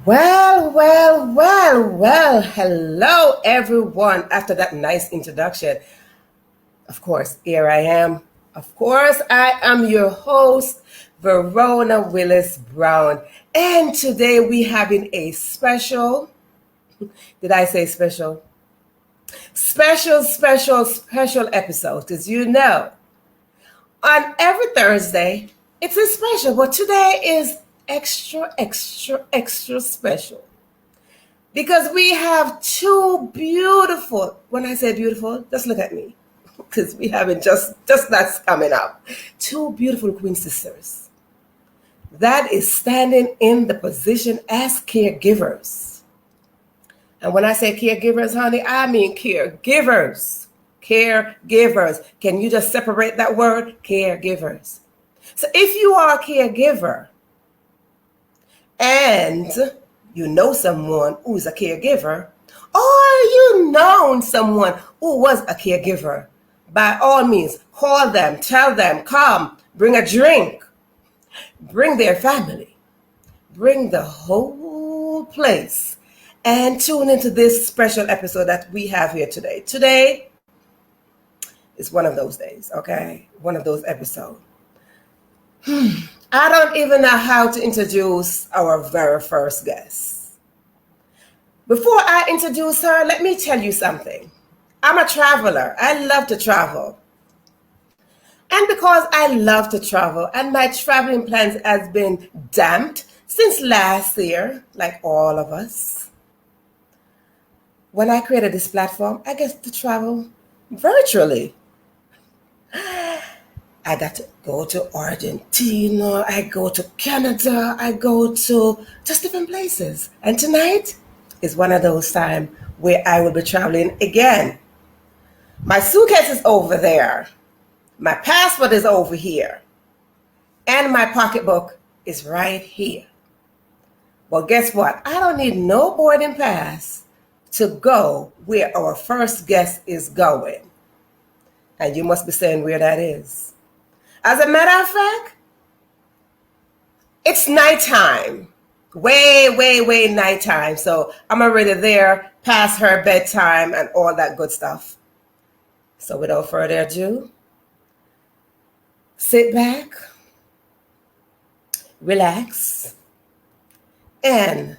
Well. Hello, everyone. After that nice introduction, of course, here I am. Of course, I am your host, Verona Willis-Brown. And today we having a special, did I say special? Special episode. Because on every Thursday, it's a special, but today is extra special. Because we have two beautiful, when I say beautiful, just look at me. Because we haven't just that's coming up. Two beautiful queen sisters that is standing in the position as caregivers. And when I say caregivers, honey, I mean caregivers. Caregivers. Can you just separate that word? Caregivers. So if you are a caregiver and you know someone who's a caregiver, or you know someone who was a caregiver, by all means, call them, tell them, come, bring a drink, bring their family, bring the whole place, and tune into this special episode that we have here today. Today is one of those days, okay? One of those episodes. I don't even know how to introduce our very first guest. Before I introduce her, let me tell you something. I'm a traveler. I love to travel. And because I love to travel and my traveling plans has been damped since last year, like all of us, when I created this platform, I get to travel virtually. I got to go to Argentina, I go to Canada, I go to just different places. And tonight is one of those times where I will be traveling again. My suitcase is over there. My passport is over here. And my pocketbook is right here. Well, guess what? I don't need no boarding pass to go where our first guest is going. And you must be saying where that is. As a matter of fact, it's nighttime. Way nighttime. So I'm already there past her bedtime and all that good stuff. So without further ado, sit back, relax, and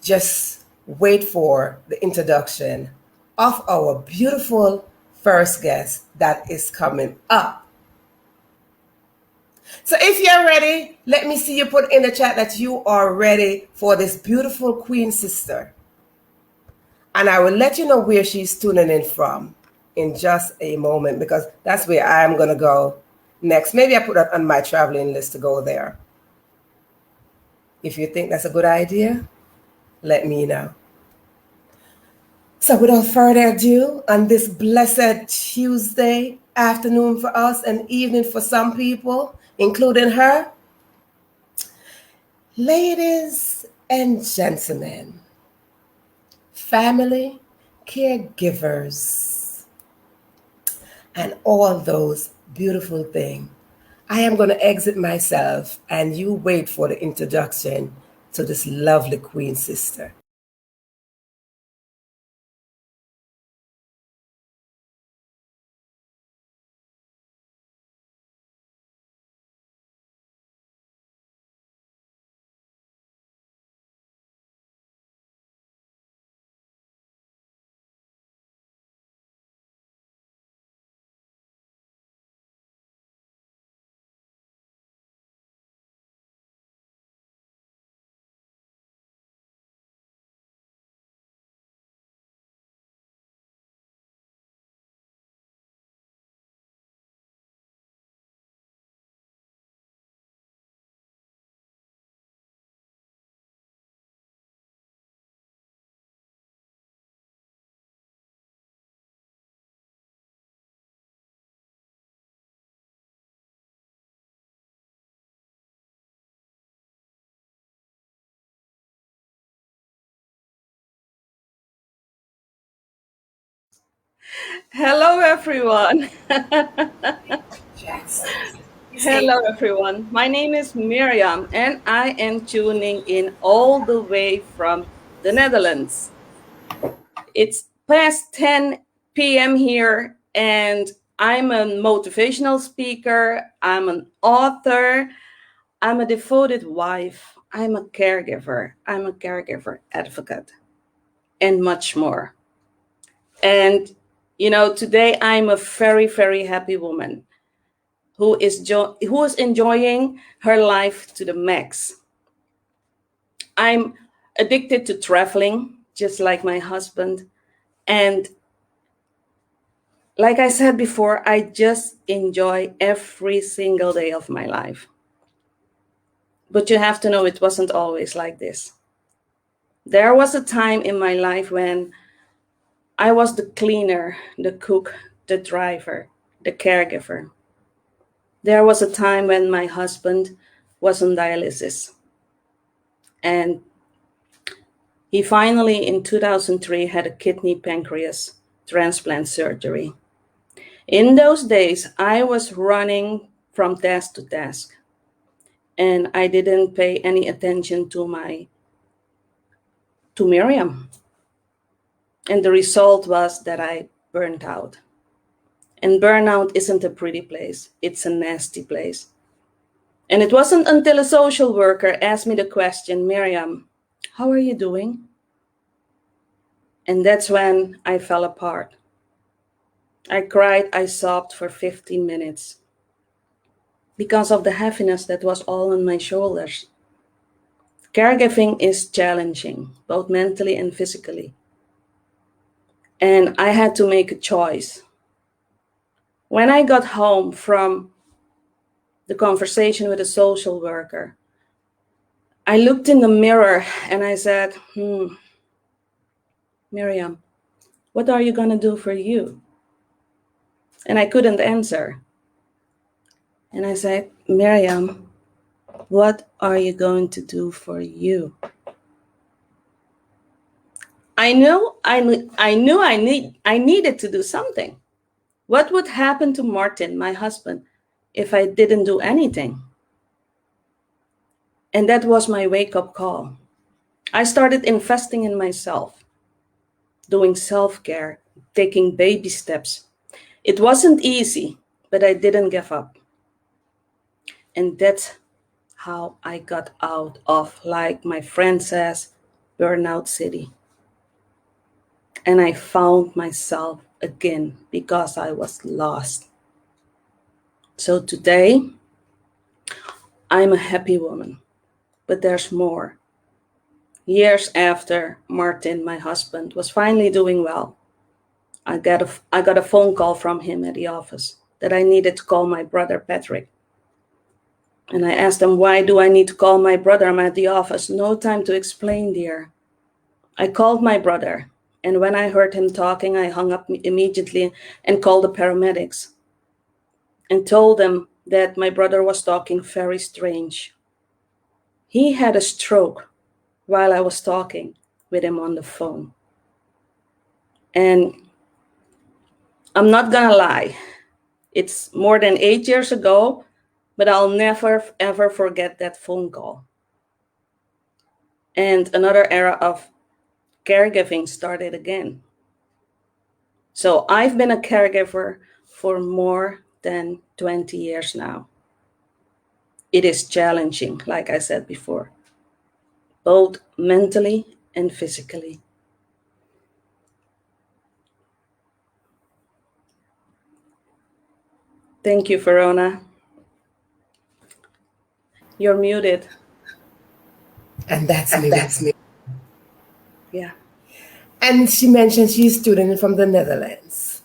just wait for the introduction of our beautiful first guest that is coming up. So if you're ready, let me see you put in the chat that you are ready for this beautiful queen sister. And I will let you know where she's tuning in from in just a moment, because that's where I'm going to go next. Maybe I put that on my traveling list to go there. If you think that's a good idea, let me know. So without further ado, on this blessed Tuesday afternoon for us and evening for some people, including her, ladies and gentlemen, family, caregivers, and all those beautiful things, I am going to exit myself and you wait for the introduction to this lovely queen sister. Hello, everyone. Yes. Hello, everyone. My name is Miriam, and I am tuning in all the way from the Netherlands. It's past 10 p.m. here, and I'm a motivational speaker, I'm an author, I'm a devoted wife, I'm a caregiver advocate, and much more. And, today I'm a very, very happy woman who is enjoying her life to the max. I'm addicted to traveling, just like my husband. And like I said before, I just enjoy every single day of my life. But you have to know it wasn't always like this. There was a time in my life when I was the cleaner, the cook, the driver, the caregiver. There was a time when my husband was on dialysis. And he finally, in 2003, had a kidney pancreas transplant surgery. In those days, I was running from task to task, and I didn't pay any attention to Miriam. And the result was that I burned out. And burnout isn't a pretty place, it's a nasty place. And it wasn't until a social worker asked me the question, Miriam, how are you doing? And that's when I fell apart. I cried, I sobbed for 15 minutes because of the heaviness that was all on my shoulders. Caregiving is challenging, both mentally and physically. And I had to make a choice. When I got home from the conversation with a social worker, I looked in the mirror and I said, Miriam, what are you going to do for you? And I couldn't answer. And I said, Miriam, what are you going to do for you? I needed to do something. What would happen to Martin, my husband, if I didn't do anything? And that was my wake-up call. I started investing in myself, doing self-care, taking baby steps. It wasn't easy, but I didn't give up. And that's how I got out of, like my friend says, burnout city. And I found myself again because I was lost. So today, I'm a happy woman, but there's more. Years after Martin, my husband, was finally doing well, I got a phone call from him at the office that I needed to call my brother Patrick. And I asked him, why do I need to call my brother? I'm at the office. No time to explain, dear. I called my brother, and when I heard him talking, I hung up immediately and called the paramedics and told them that my brother was talking very strange. He had a stroke while I was talking with him on the phone. And I'm not gonna lie, it's more than 8 years ago, but I'll never ever forget that phone call. And another era of caregiving started again. So I've been a caregiver for more than 20 years now. It is challenging, like I said before, both mentally and physically. Thank you, Verona. You're muted. And that's Miriam. Yeah. And she mentioned she's a student from the Netherlands.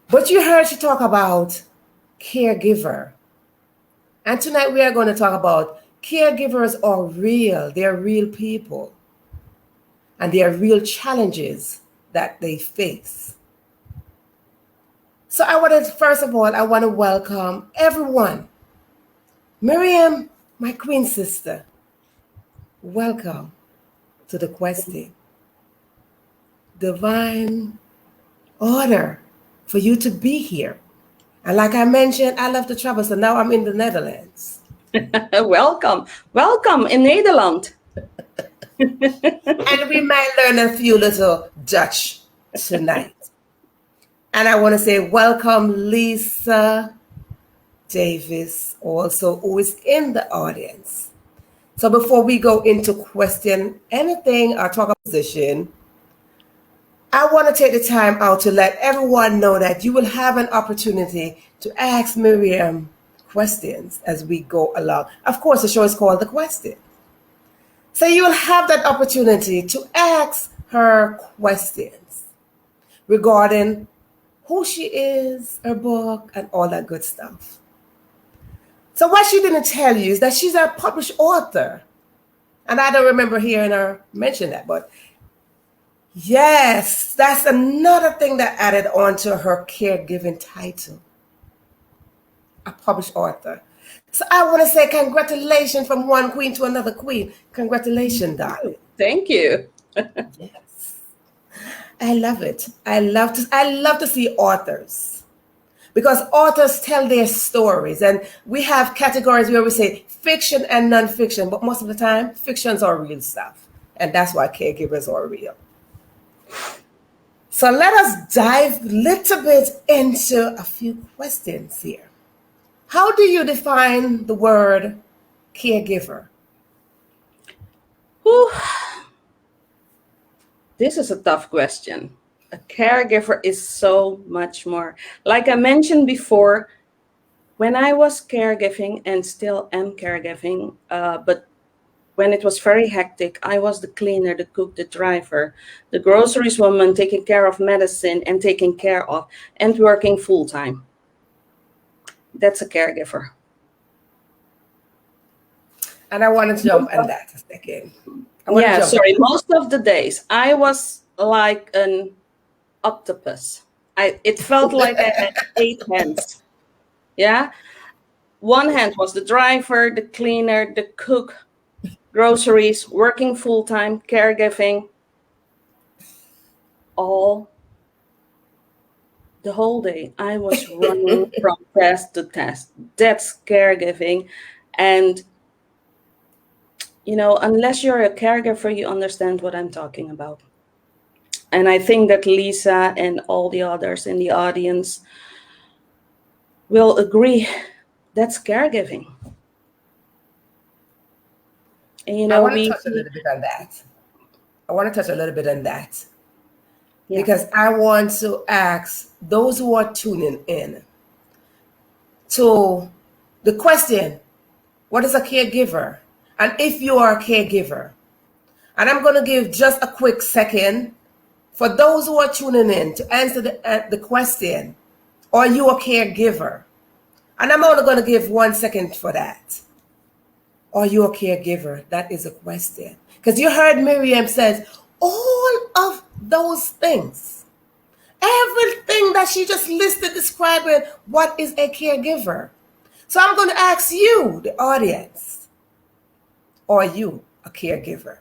But you heard she talk about caregiver. And tonight we are going to talk about caregivers are real. They're real people. And there are real challenges that they face. So first of all, I want to welcome everyone. Miriam, my queen sister, welcome to the questing. Divine order for you to be here. And like I mentioned, I love to travel, so now I'm in the Netherlands. Welcome. Welcome in Nederland. And we might learn a few little Dutch tonight. And I want to say welcome, Lisa Davis, also, who is in the audience. So before we go into question anything or talk about position, I want to take the time out to let everyone know that you will have an opportunity to ask Meriam questions as we go along. Of course, the show is called The Question. So you will have that opportunity to ask her questions regarding who she is, her book, and all that good stuff. So what she didn't tell you is that she's a published author. And I don't remember hearing her mention that, but yes, that's another thing that added on to her caregiving title. A published author. So I want to say congratulations from one queen to another queen. Congratulations, darling. Thank you. Yes. I love it. I love to see authors, because authors tell their stories, and we have categories where we say fiction and nonfiction, but most of the time fictions are real stuff, and that's why caregivers are real. So let us dive a little bit into a few questions here. How do you define the word caregiver? Whew. This is a tough question. A caregiver is so much more. Like I mentioned before, when I was caregiving and still am caregiving, but when it was very hectic, I was the cleaner, the cook, the driver, the groceries woman, taking care of medicine and taking care of and working full time. That's a caregiver. And I want to jump on that a second. Most of the days I was like an octopus. It felt like I had 8 hands. Yeah. One hand was the driver, the cleaner, the cook, groceries, working full time, caregiving, all the whole day. I was running from task to task. That's caregiving. And, unless you're a caregiver, you understand what I'm talking about. And I think that Lisa and all the others in the audience will agree that's caregiving. And, I want to touch a little bit on that. Yeah. Because I want to ask those who are tuning in to the question, what is a caregiver? And if you are a caregiver, and I'm going to give just a quick second for those who are tuning in to answer the question, are you a caregiver? And I'm only going to give 1 second for that. Are you a caregiver? That is a question. Because you heard Meriam says all of those things. Everything that she just listed describing what is a caregiver. So I'm going to ask you, the audience, are you a caregiver?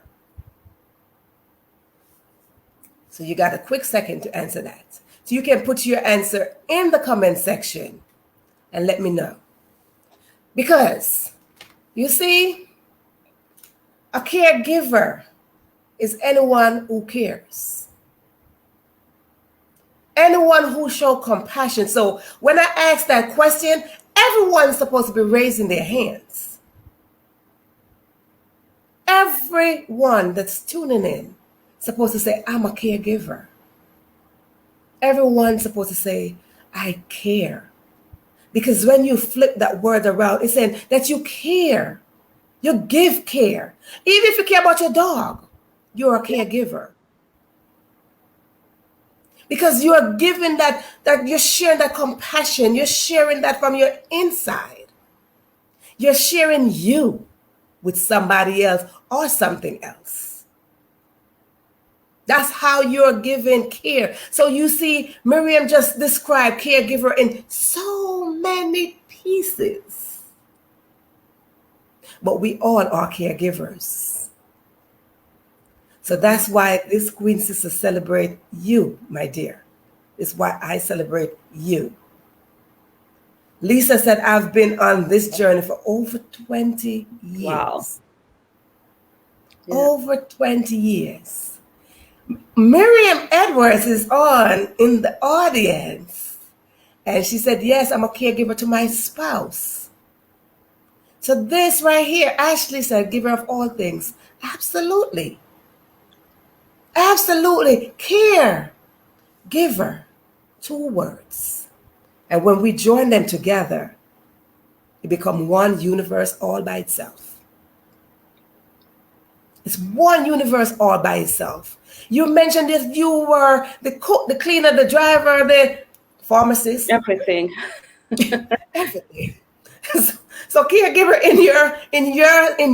So you got a quick second to answer that. So you can put your answer in the comment section and let me know. Because, you see, a caregiver is anyone who cares. Anyone who shows compassion. So when I ask that question, everyone's supposed to be raising their hands. Everyone that's tuning in is supposed to say, I'm a caregiver. Everyone's supposed to say, I care. Because when you flip that word around, it's saying that you care. You give care. Even if you care about your dog, you're a caregiver. Because you are giving that you're sharing that compassion. You're sharing that from your inside. You're sharing you with somebody else or something else. That's how you're giving care. So you see, Meriam just described caregiver in so many pieces. But we all are caregivers. So that's why this Queen Sister celebrate you, my dear. It's why I celebrate you. Lisa said, I've been on this journey for over 20 Wow. years. Yeah. Over 20 years. Miriam Edwards is on in the audience. And she said, yes, I'm a caregiver to my spouse. So this right here, Ashley said, giver of all things. Absolutely. Absolutely. Care. Giver. 2 words. And when we join them together, it becomes one universe all by itself. It's one universe all by itself. You mentioned if you were the cook, the cleaner, the driver, the pharmacist, Everything. everything. So caregiver in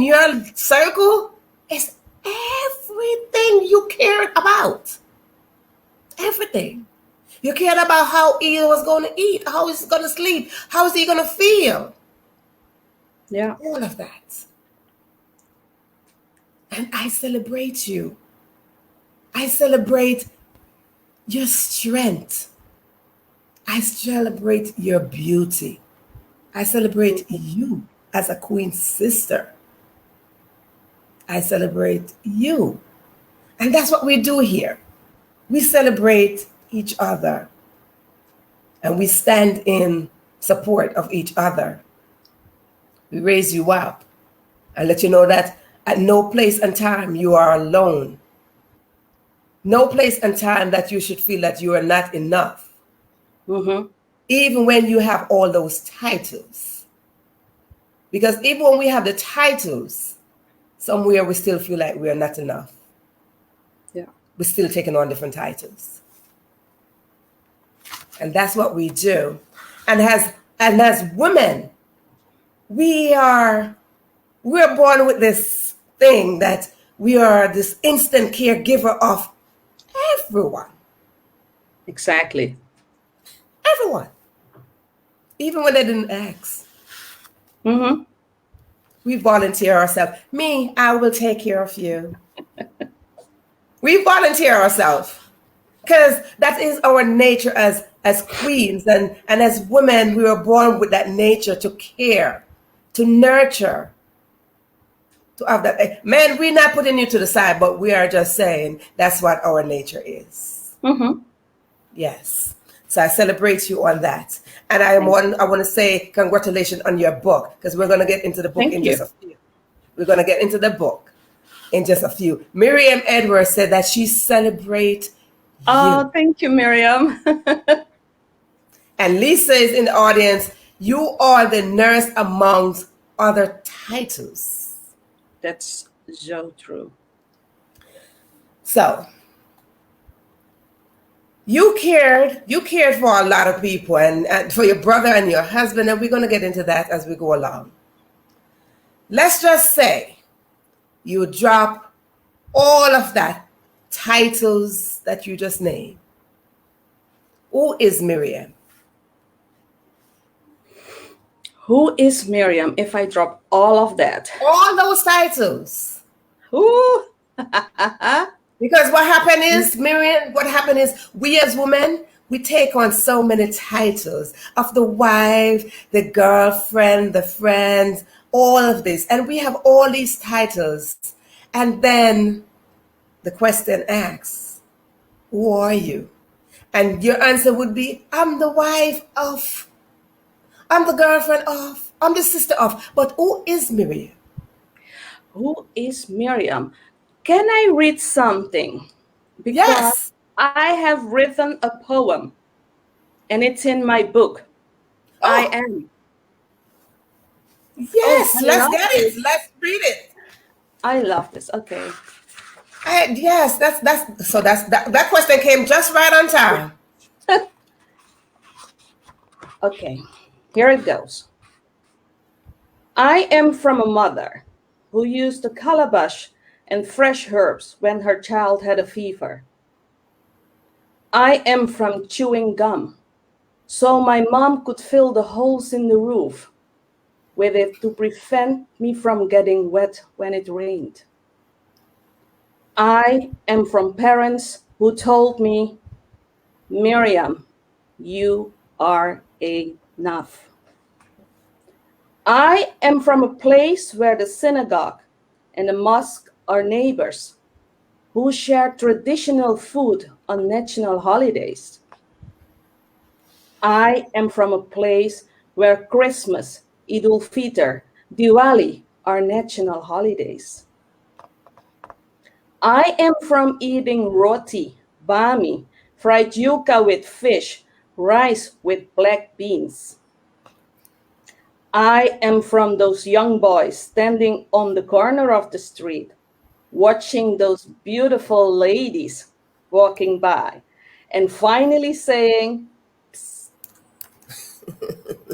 your circle is everything you cared about. Everything. You cared about how he was going to eat, how he's going to sleep, how is he going to feel. Yeah. All of that. And I celebrate you. I celebrate your strength. I celebrate your beauty. I celebrate you as a queen sister. I celebrate you. And that's what we do here. We celebrate each other. And we stand in support of each other. We raise you up and let you know that at no place and time you are alone. No place and time that you should feel that you are not enough. Mm-hmm. Even when you have all those titles. Because even when we have the titles, somewhere we still feel like we are not enough. Yeah. We're still taking on different titles. And that's what we do. And as women, we're born with this thing that we are this instant caregiver of everyone. Exactly. Everyone. Even when they didn't ask. Mm-hmm. We volunteer ourselves. Me, I will take care of you. We volunteer ourselves. Because that is our nature as queens and as women. We were born with that nature to care, to nurture, to have that. Men, we're not putting you to the side, but we are just saying that's what our nature is. Mm-hmm. Yes. So I celebrate you on that. And I want to say congratulations on your book, because we're going to get into the book in just a few. We're going to get into the book in just a few. Miriam Edwards said that she celebrates Oh, you. thank you, Miriam. And Lisa is in the audience. You are the nurse amongst other titles. That's so true. So you cared for a lot of people and for your brother and your husband, and we're going to get into that as we go along. Let's just say you drop all of that titles that you just named. Who is Miriam? Who is Miriam if I drop all of that? All those titles. Ooh. Because what happened is, Miriam, we as women, we take on so many titles of the wife, the girlfriend, the friend, all of this. And we have all these titles. And then the question asks, who are you? And your answer would be, I'm the wife of, I'm the girlfriend of, I'm the sister of. But who is Miriam? Who is Miriam? Can I read something? Because Yes. I have written a poem and it's in my book. Oh. I am. Yes, I let's love get it. Let's read it. I love this. Okay. Yes, that question came just right on time. Okay, here it goes. I am from a mother who used a calabash and fresh herbs when her child had a fever. I am from chewing gum, so my mom could fill the holes in the roof with it to prevent me from getting wet when it rained. I am from parents who told me, Miriam, you are enough. I am from a place where the synagogue and the mosque are neighbors who share traditional food on national holidays. I am from a place where Christmas, Eid al-Fitr, Diwali are national holidays. I am from eating roti, bami, fried yuca with fish, rice with black beans. I am from those young boys standing on the corner of the street, watching those beautiful ladies walking by, and finally saying, "Psst."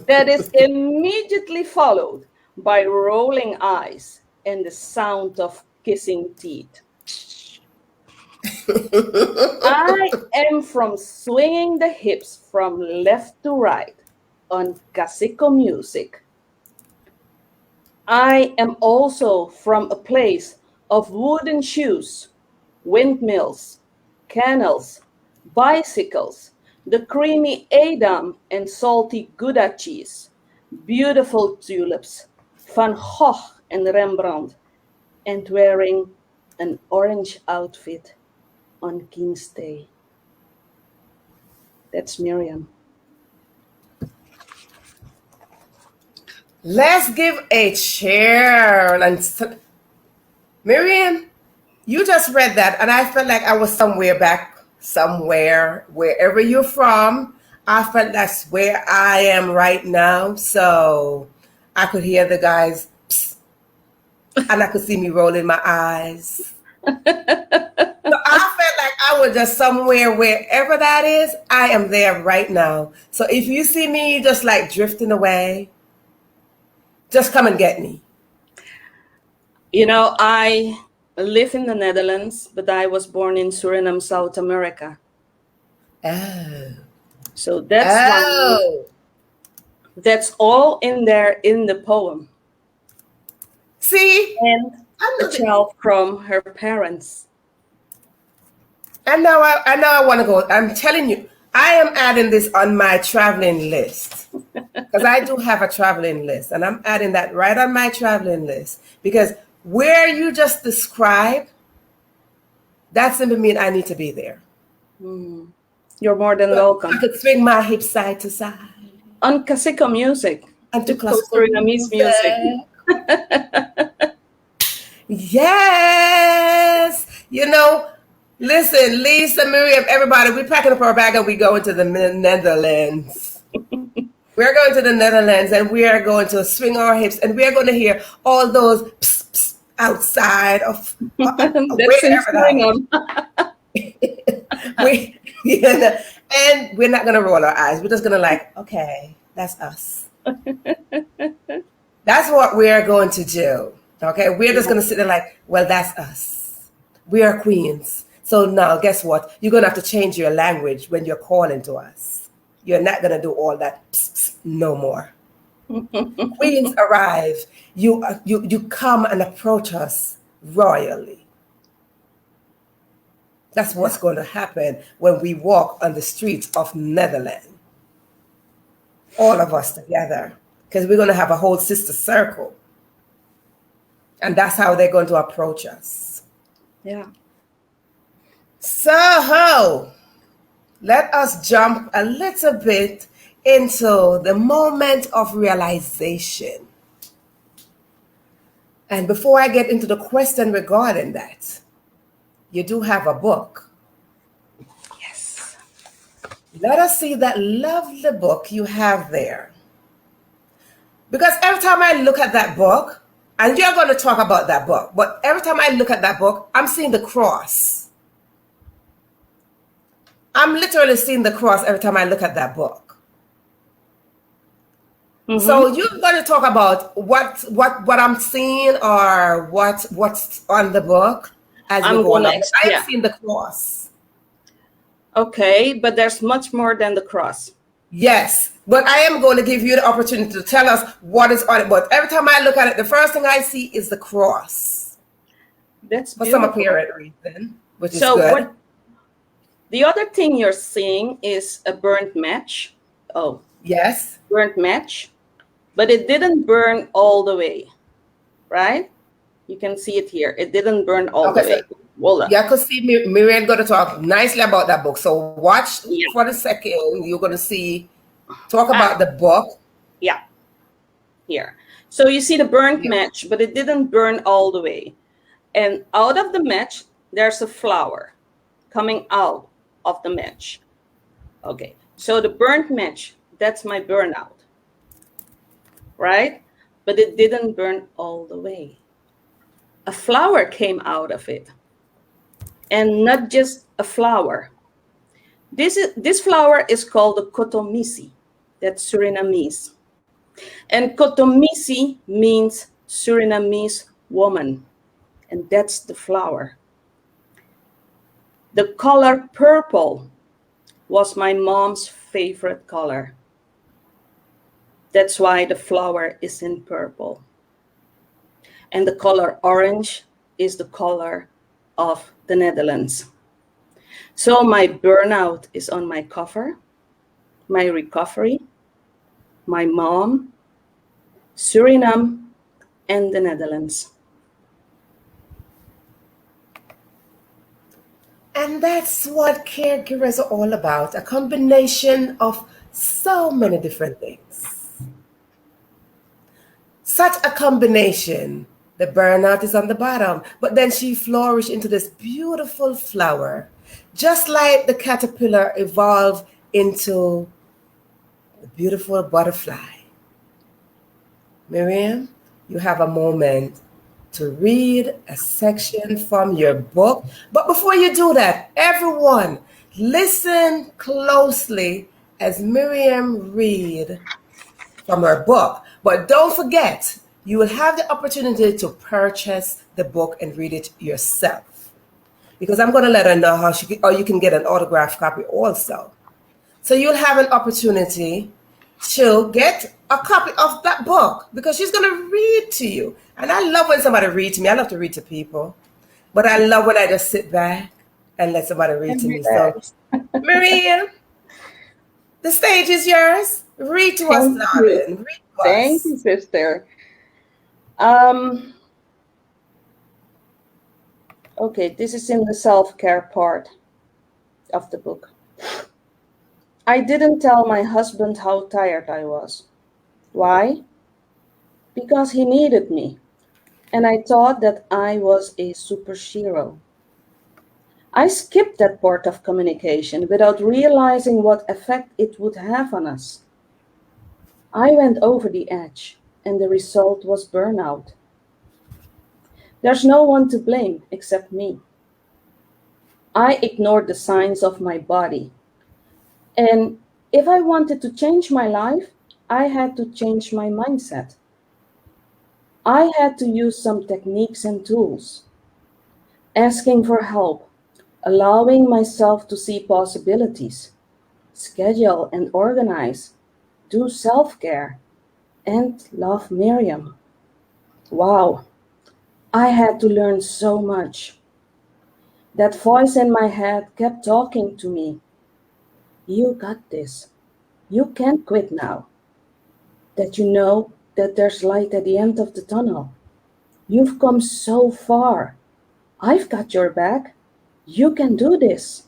That is immediately followed by rolling eyes and the sound of kissing teeth. I am from swinging the hips from left to right on cacico music. I am also from a place of wooden shoes, windmills, canals, bicycles, the creamy Edam and salty Gouda cheese, beautiful tulips, Van Gogh and Rembrandt, and wearing an orange outfit on King's Day. That's Miriam. Let's give a cheer. And Miriam, you just read that, and I felt like I was somewhere, wherever you're from. I felt that's where I am right now. So I could hear the guys, psst, and I could see me rolling my eyes. So I felt like I was just somewhere, wherever that is, I am there right now. So if you see me just like drifting away, just come and get me. You know, I live in the Netherlands, but I was born in Suriname, South America. Oh. So that's all in there in the poem. See? And a child from her parents. And now I want to go. I'm telling you, I am adding this on my traveling list. Because I do have a traveling list. And I'm adding that right on my traveling list. Because where you just described, that simply means I need to be there. Mm. You're more than welcome. I could swing my hips side to side. On Cacico music. And to classical music. Yes. You know, listen, Lisa, Miriam, everybody, we're packing up our bag and we go into the Netherlands. We're going to the Netherlands and we are going to swing our hips and we are going to hear all those pss, pss, outside of wherever that and we're not going to roll our eyes. We're just going to like, okay, that's us. That's what we're going to do. Okay, we're just going to sit there like, well, that's us. We are queens. So now, guess what? You're going to have to change your language when you're calling to us. You're not going to do all that pss, pss, no more. Queens arrive. You come and approach us royally. That's what's going to happen when we walk on the streets of Netherlands. All of us together. Because we're going to have a whole sister circle. And that's how they're going to approach us. Yeah. So, let us jump a little bit into the moment of realization. And before I get into the question regarding that, you do have a book. Yes. Let us see that lovely book you have there. Because every time I look at that book, and you're going to talk about that book, but every time I look at that book, I'm seeing the cross. I'm literally seeing the cross every time I look at that book. Mm-hmm. So you're going to talk about what I'm seeing or what's on the book as we go along. I am seeing the cross. Okay, but there's much more than the cross. Yes, but I am going to give you the opportunity to tell us what is on it. But every time I look at it, the first thing I see is the cross. That's for some apparent reason, which is so good. The other thing you're seeing is a burnt match. Oh, yes, burnt match. but it didn't burn all the way, right? You can see it here. It didn't burn all the way. Voila. Yeah, I could see Miriam going to talk nicely about that book. So watch Yeah. for the second. You're going to see, talk about the book. Yeah, here. So you see the burnt match, but it didn't burn all the way. And out of the match, there's a flower coming out of the match. Okay, so the burnt match, that's my burnout, right? But it didn't burn all the way. A flower came out of it. And not just a flower. This flower is called the Kotomisi. That's Surinamese. And Kotomisi means Surinamese woman. And that's the flower. The color purple was my mom's favorite color. That's why the flower is in purple. And the color orange is the color of the Netherlands. So my burnout is on my cover, my recovery, my mom, Suriname, and the Netherlands. And that's what caregivers are all about, a combination of so many different things. Such a combination. The burnout is on the bottom, but then she flourished into this beautiful flower, just like the caterpillar evolved into a beautiful butterfly. Miriam, you have a moment to read a section from your book. But before you do that, everyone, listen closely as Miriam read from her book. But don't forget, you will have the opportunity to purchase the book and read it yourself. Because I'm going to let her know how she can, or you can get an autographed copy also. So you'll have an opportunity to get a copy of that book because she's going to read to you. And I love when somebody reads to me. I love to read to people. But I love when I just sit back and let somebody read to me. So, Miriam, the stage is yours. Read to us, darling. Read to us. Thank you, sister. Okay, this is in the self-care part of the book. I didn't tell my husband how tired I was. Why? Because he needed me, and I thought that I was a superhero. I skipped that part of communication without realizing what effect it would have on us. I went over the edge, and the result was burnout. There's no one to blame except me. I ignored the signs of my body. And if I wanted to change my life, I had to change my mindset. I had to use some techniques and tools. Asking for help, allowing myself to see possibilities, schedule and organize, do self-care, and love Miriam. Wow, I had to learn so much. That voice in my head kept talking to me. You got this. You can't quit now. That you know that there's light at the end of the tunnel. You've come so far. I've got your back. You can do this.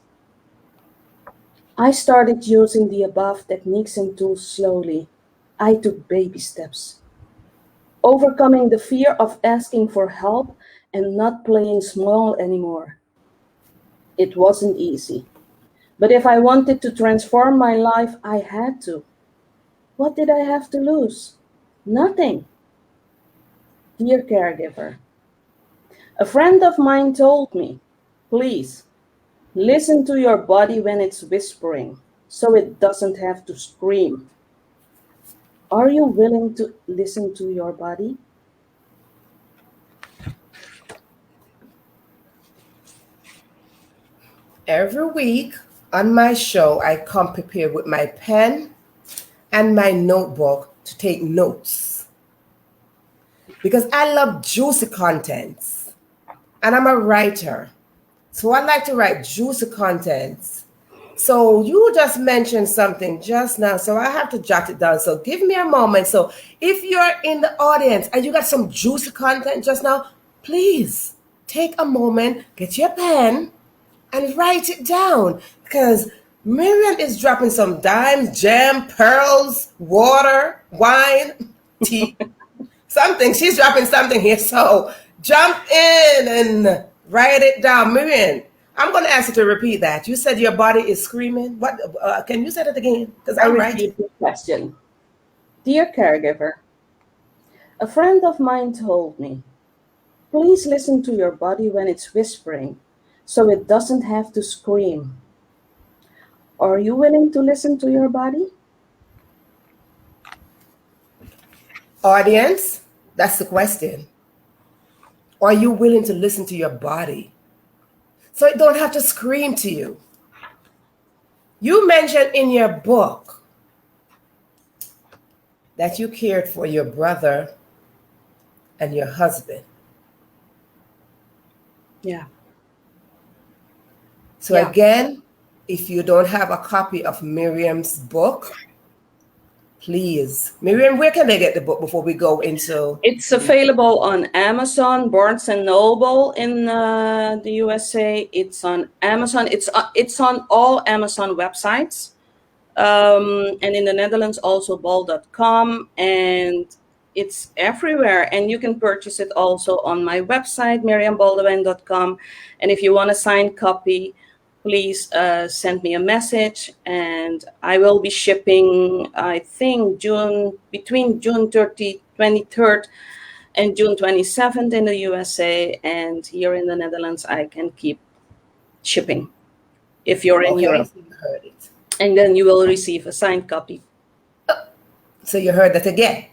I started using the above techniques and tools slowly. I took baby steps. Overcoming the fear of asking for help and not playing small anymore. It wasn't easy. But if I wanted to transform my life, I had to. What did I have to lose? Nothing. Dear caregiver, a friend of mine told me, please, listen to your body when it's whispering, so it doesn't have to scream. Are you willing to listen to your body? Every week on my show, I come prepared with my pen and my notebook to take notes. Because I love juicy contents. And I'm a writer. So I like to write juicy contents So you just mentioned something just now, so I have to jot it down. So give me a moment. So if you're in the audience and you got some juicy content just now, please take a moment, get your pen, and write it down, because Miriam is dropping some dimes, gem, pearls, water, wine, tea, something. She's dropping something here. So jump in and write it down. Miriam, I'm going to ask you to repeat that. You said your body is screaming. What? Can you say that again? Because I'll I'm repeat writing. the question. Dear caregiver, a friend of mine told me, please listen to your body when it's whispering, so it doesn't have to scream. Are you willing to listen to your body? Audience, that's the question. Are you willing to listen to your body so it don't have to scream to you? You mentioned in your book that you cared for your brother and your husband. Yeah. So again, if you don't have a copy of Miriam's book, please. Miriam, where can they get the book before we go into? It's available on Amazon, Barnes and Noble in the USA. It's on Amazon. It's on all Amazon websites. And in the Netherlands, also bol.com. And it's everywhere. And you can purchase it also on my website, meriamboldewijn.com. And if you want a signed copy, please send me a message, and I will be shipping, I think, between June 23rd and June 27th in the USA, and here in the Netherlands, I can keep shipping if you're in Europe. So you heard it. And then you will receive a signed copy. So you heard that again.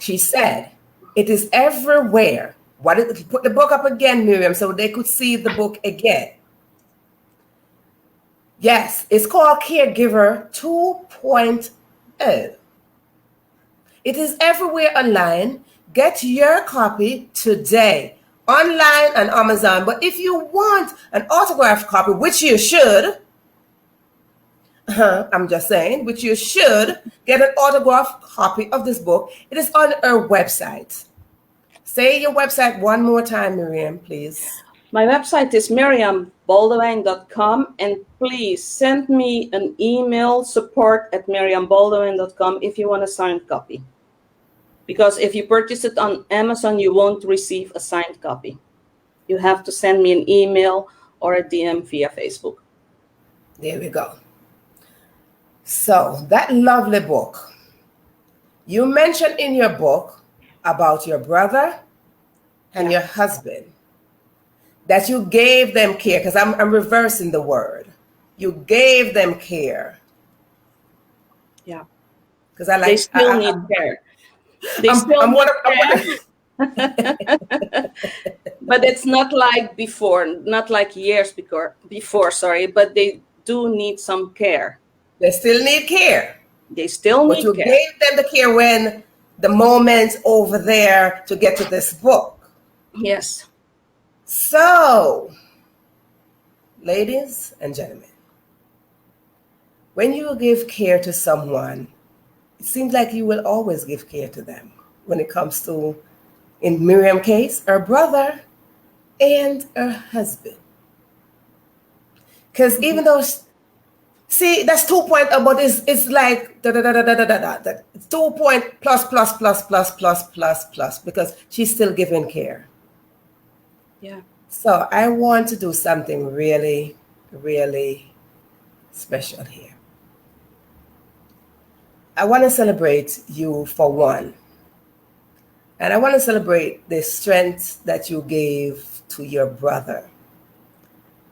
She said, it is everywhere. Put the book up again, Miriam, so they could see the book again. Yes, it's called Caregiver 2.0. It is everywhere online. Get your copy today, online and Amazon. But if you want an autographed copy, which you should, I'm just saying, which you should get an autographed copy of this book. It is on our website. Say your website one more time, Miriam, please. My website is meriamboldewijn.com, and please send me an email, support@meriamboldewijn.com, if you want a signed copy. Because if you purchase it on Amazon, you won't receive a signed copy. You have to send me an email or a DM via Facebook. There we go. So that lovely book, you mentioned in your book about your brother and your husband, that you gave them care, because I'm reversing the word. You gave them care. Yeah. Because I like. They still need care. They still need care. But it's not like before, not like years before, but they do need some care. They still need care. They still need care. But you gave them the care when the moment over there to get to this book. Yes. So, ladies and gentlemen, when you give care to someone, it seems like you will always give care to them when it comes to, in Miriam's case, her brother and her husband. Because even though, see, that's 2.0, but it's like it's 2 point plus, because she's still giving care. Yeah. So I want to do something really, really special here. I want to celebrate you for one. And I want to celebrate the strength that you gave to your brother.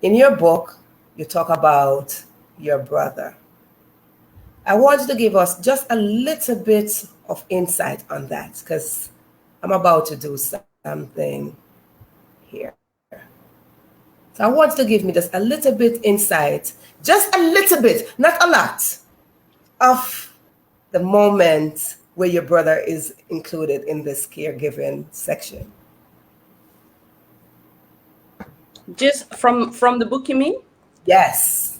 In your book, you talk about your brother. I want you to give us just a little bit of insight on that, because I'm about to do something here. So I want you to give me just a little bit insight, just a little bit, not a lot, of the moment where your brother is included in this caregiving section. Just from the book, you mean? Yes.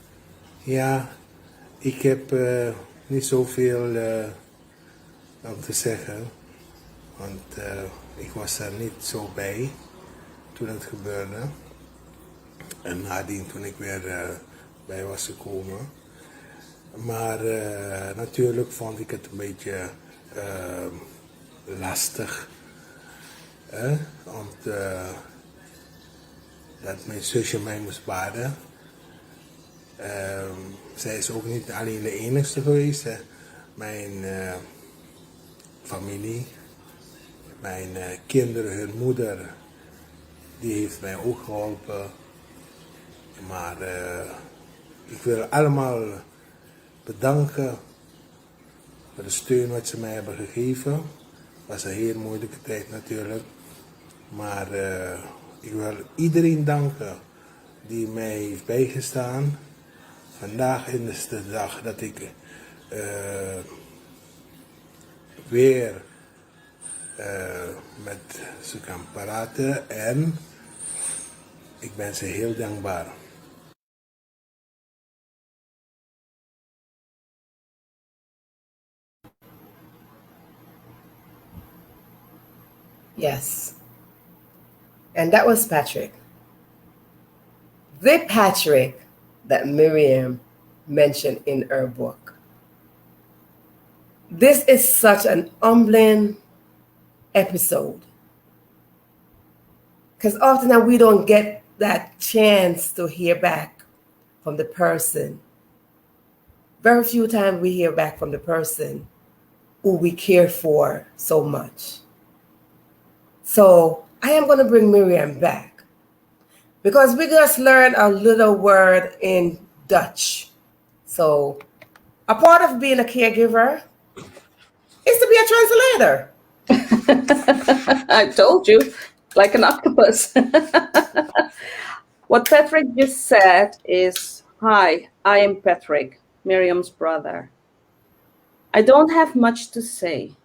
Ja, ik heb niet zoveel om te zeggen, want ik was er niet zo bij toen het gebeurde. En nadien toen ik weer bij was gekomen. Maar natuurlijk vond ik het een beetje lastig. Dat mijn zusje mij moest baden. Zij is ook niet alleen de enigste geweest. Hè. Mijn familie, mijn kinderen, hun moeder, die heeft mij ook geholpen. Maar ik wil allemaal bedanken voor de steun wat ze mij hebben gegeven. Het was een heel moeilijke tijd natuurlijk. Maar ik wil iedereen danken die mij heeft bijgestaan. Vandaag is de dag dat ik weer met ze kan praten en ik ben ze heel dankbaar. Yes. And that was Patrick. The Patrick that Miriam mentioned in her book. This is such an humbling episode. Because often we don't get that chance to hear back from the person. Very few times we hear back from the person who we care for so much. So I am going to bring Miriam back because we just learned a little word in Dutch. So a part of being a caregiver is to be a translator. I told you, like an octopus. What Patrick just said is, "Hi, I am Patrick, Miriam's brother. I don't have much to say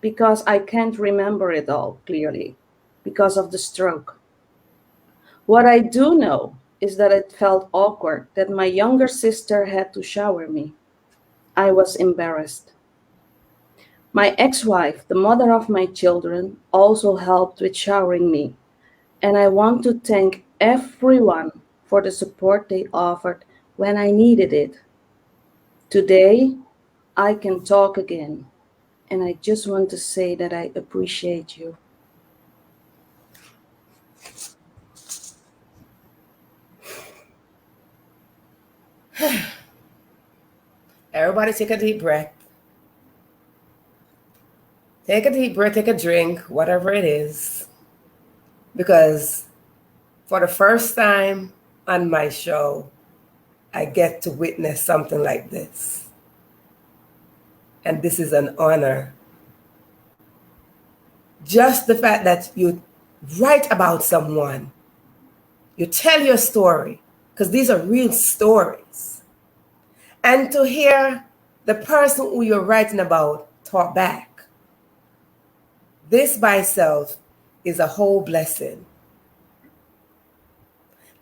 because I can't remember it all clearly because of the stroke. What I do know is that it felt awkward that my younger sister had to shower me. I was embarrassed. My ex-wife, the mother of my children, also helped with showering me, and I want to thank everyone for the support they offered when I needed it. Today, I can talk again, and I just want to say that I appreciate you." Everybody take a deep breath. Take a deep breath, take a drink, whatever it is. Because for the first time on my show, I get to witness something like this. And this is an honor. Just the fact that you write about someone, you tell your story, because these are real stories. And to hear the person who you're writing about talk back. This by itself is a whole blessing.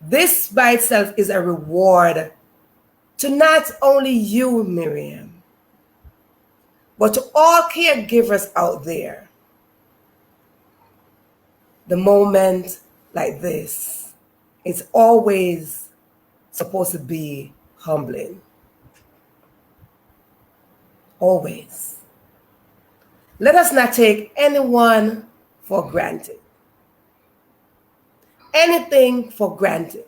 This by itself is a reward to not only you, Miriam, but to all caregivers out there. The moment like this is always supposed to be humbling. Always. Let us not take anyone for granted. Anything for granted.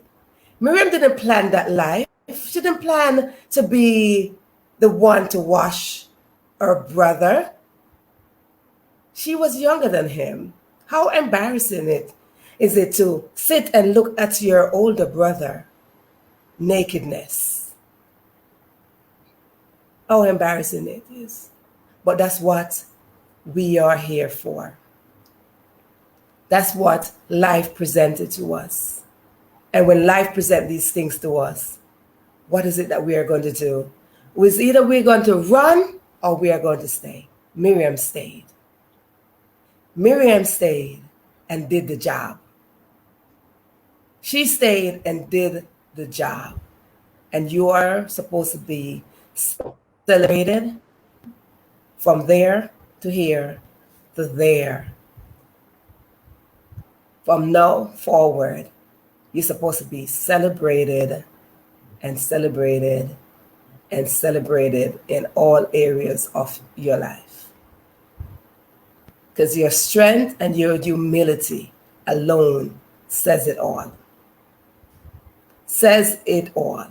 Miriam didn't plan that life. She didn't plan to be the one to wash her brother. She was younger than him. How embarrassing is it to sit and look at your older brother nakedness? How embarrassing it is. But that's what we are here for. That's what life presented to us. And when life presents these things to us, what is it that we are going to do? It's either we're going to run or we are going to stay. Miriam stayed. Miriam stayed and did the job. She stayed and did the job. And you are supposed to be celebrated from there to here to there. From now forward, you're supposed to be celebrated and celebrated and celebrated in all areas of your life. Because your strength and your humility alone says it all. Says it all.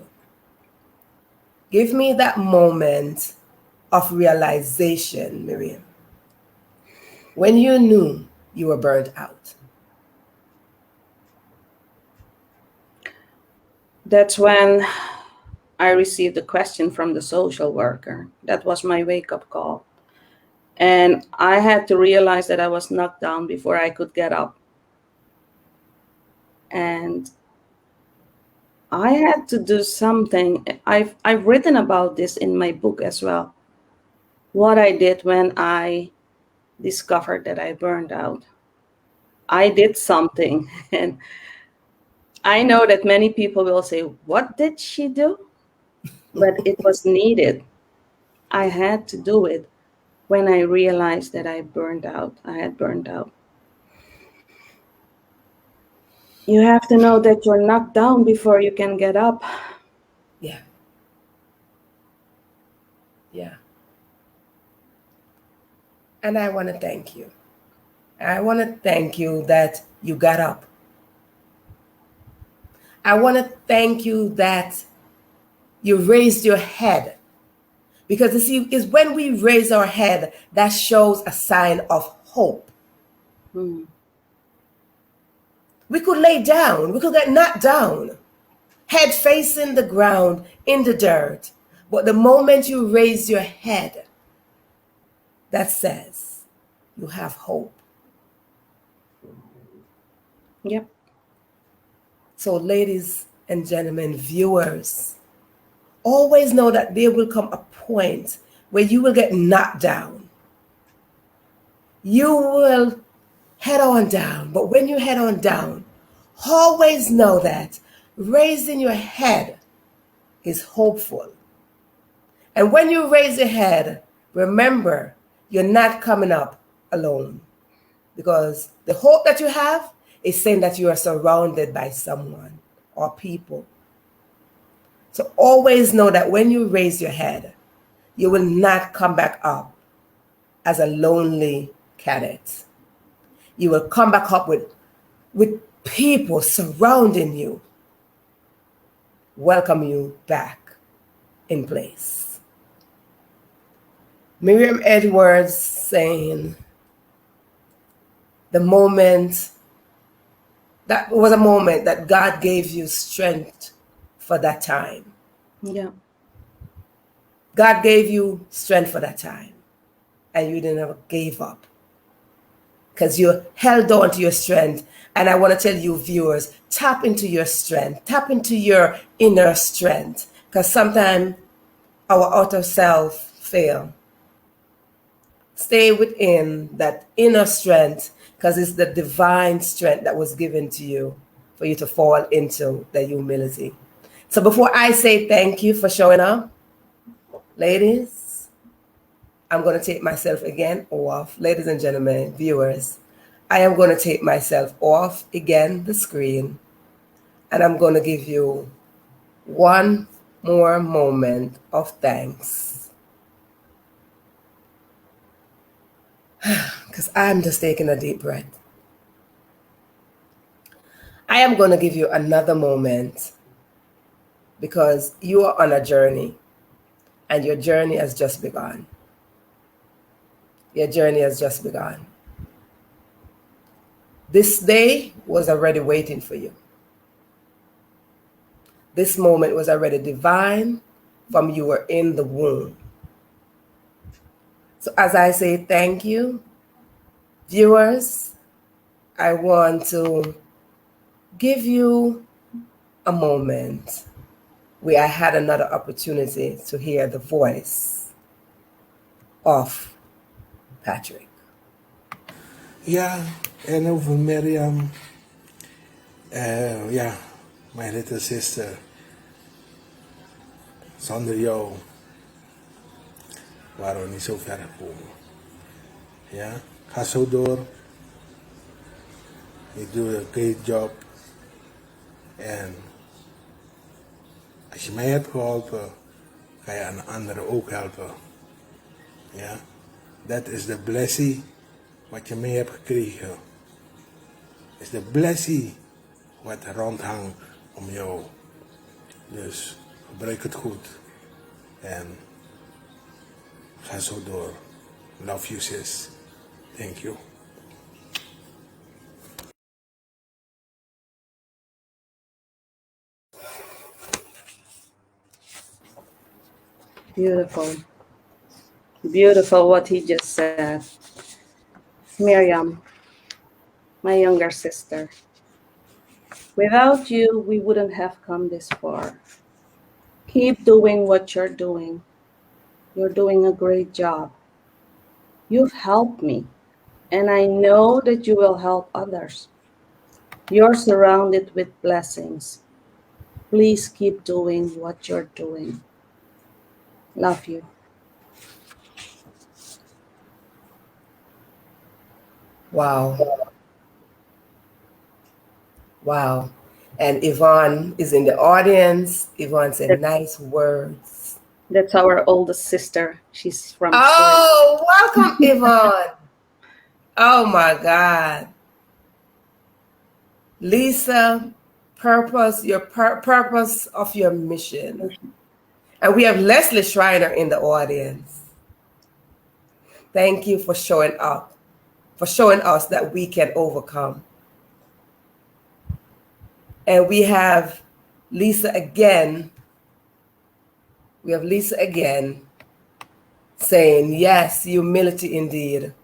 Give me that moment of realization, Miriam, when you knew you were burnt out. That's when I received a question from the social worker. That was my wake-up call. And I had to realize that I was knocked down before I could get up. And I had to do something. I've written about this in my book as well. What I did when I discovered that I burned out. I did something. And I know that many people will say, what did she do? But it was needed. I had to do it when I realized that I burned out. I had burned out. You have to know that you're knocked down before you can get up. Yeah. Yeah. And I want to thank you. I want to thank you that you got up. I want to thank you that you raised your head. Because you see, it's when we raise our head that shows a sign of hope. We could lay down, we could get knocked down, head facing the ground in the dirt. But the moment you raise your head, that says you have hope. Yep. So, ladies and gentlemen, viewers, always know that there will come a point where you will get knocked down. You will head on down. But when you head on down, always know that raising your head is hopeful. And when you raise your head, remember, you're not coming up alone. Because the hope that you have is saying that you are surrounded by someone or people. So always know that when you raise your head, you will not come back up as a lonely cadet. You will come back up with people surrounding you, welcome you back in place. Miriam Edwards saying, that was a moment that God gave you strength for that time. Yeah. God gave you strength for that time, and you didn't ever give up because you held on to your strength. And I want to tell you, viewers, tap into your strength, tap into your inner strength, because sometimes our outer self fail. Stay within that inner strength, because it's the divine strength that was given to you for you to fall into the humility. So before I say thank you for showing up, ladies, I'm going to take myself again off. Ladies and gentlemen, viewers, I am going to take myself off again the screen, and I'm going to give you one more moment of thanks. Because I'm just taking a deep breath. I am going to give you another moment because you are on a journey, and your journey has just begun. Your journey has just begun. This day was already waiting for you. This moment was already divine from you were in the womb. So as I say thank you, viewers, I want to give you a moment where I had another opportunity to hear the voice of Patrick. Ja, en over Meriam, ja, my little sister. Zonder jou waren we niet zo ver gekomen. Ja, ga zo door. Je doet een great job. En als je mij hebt geholpen, ga je aan anderen ook helpen. Ja, dat is de blessing wat je mee hebt gekregen. Is de blessing wat rondhangt om jou. Dus gebruik het goed. En ga zo door. Love you, sis. Thank you. Beautiful. Beautiful what he just said. Miriam, my younger sister. Without you, we wouldn't have come this far. Keep doing what you're doing. You're doing a great job. You've helped me, and I know that you will help others. You're surrounded with blessings. Please keep doing what you're doing. Love you. Wow. Wow. And Yvonne is in the audience. Yvonne said nice words. That's our oldest sister. She's from Oh, welcome, Yvonne. Oh my God. Lisa, purpose, your purpose of your mission. And we have Leslie Schreiner in the audience. Thank you for showing up, for showing us that we can overcome. And we have Lisa again. We have Lisa again saying, yes, humility indeed.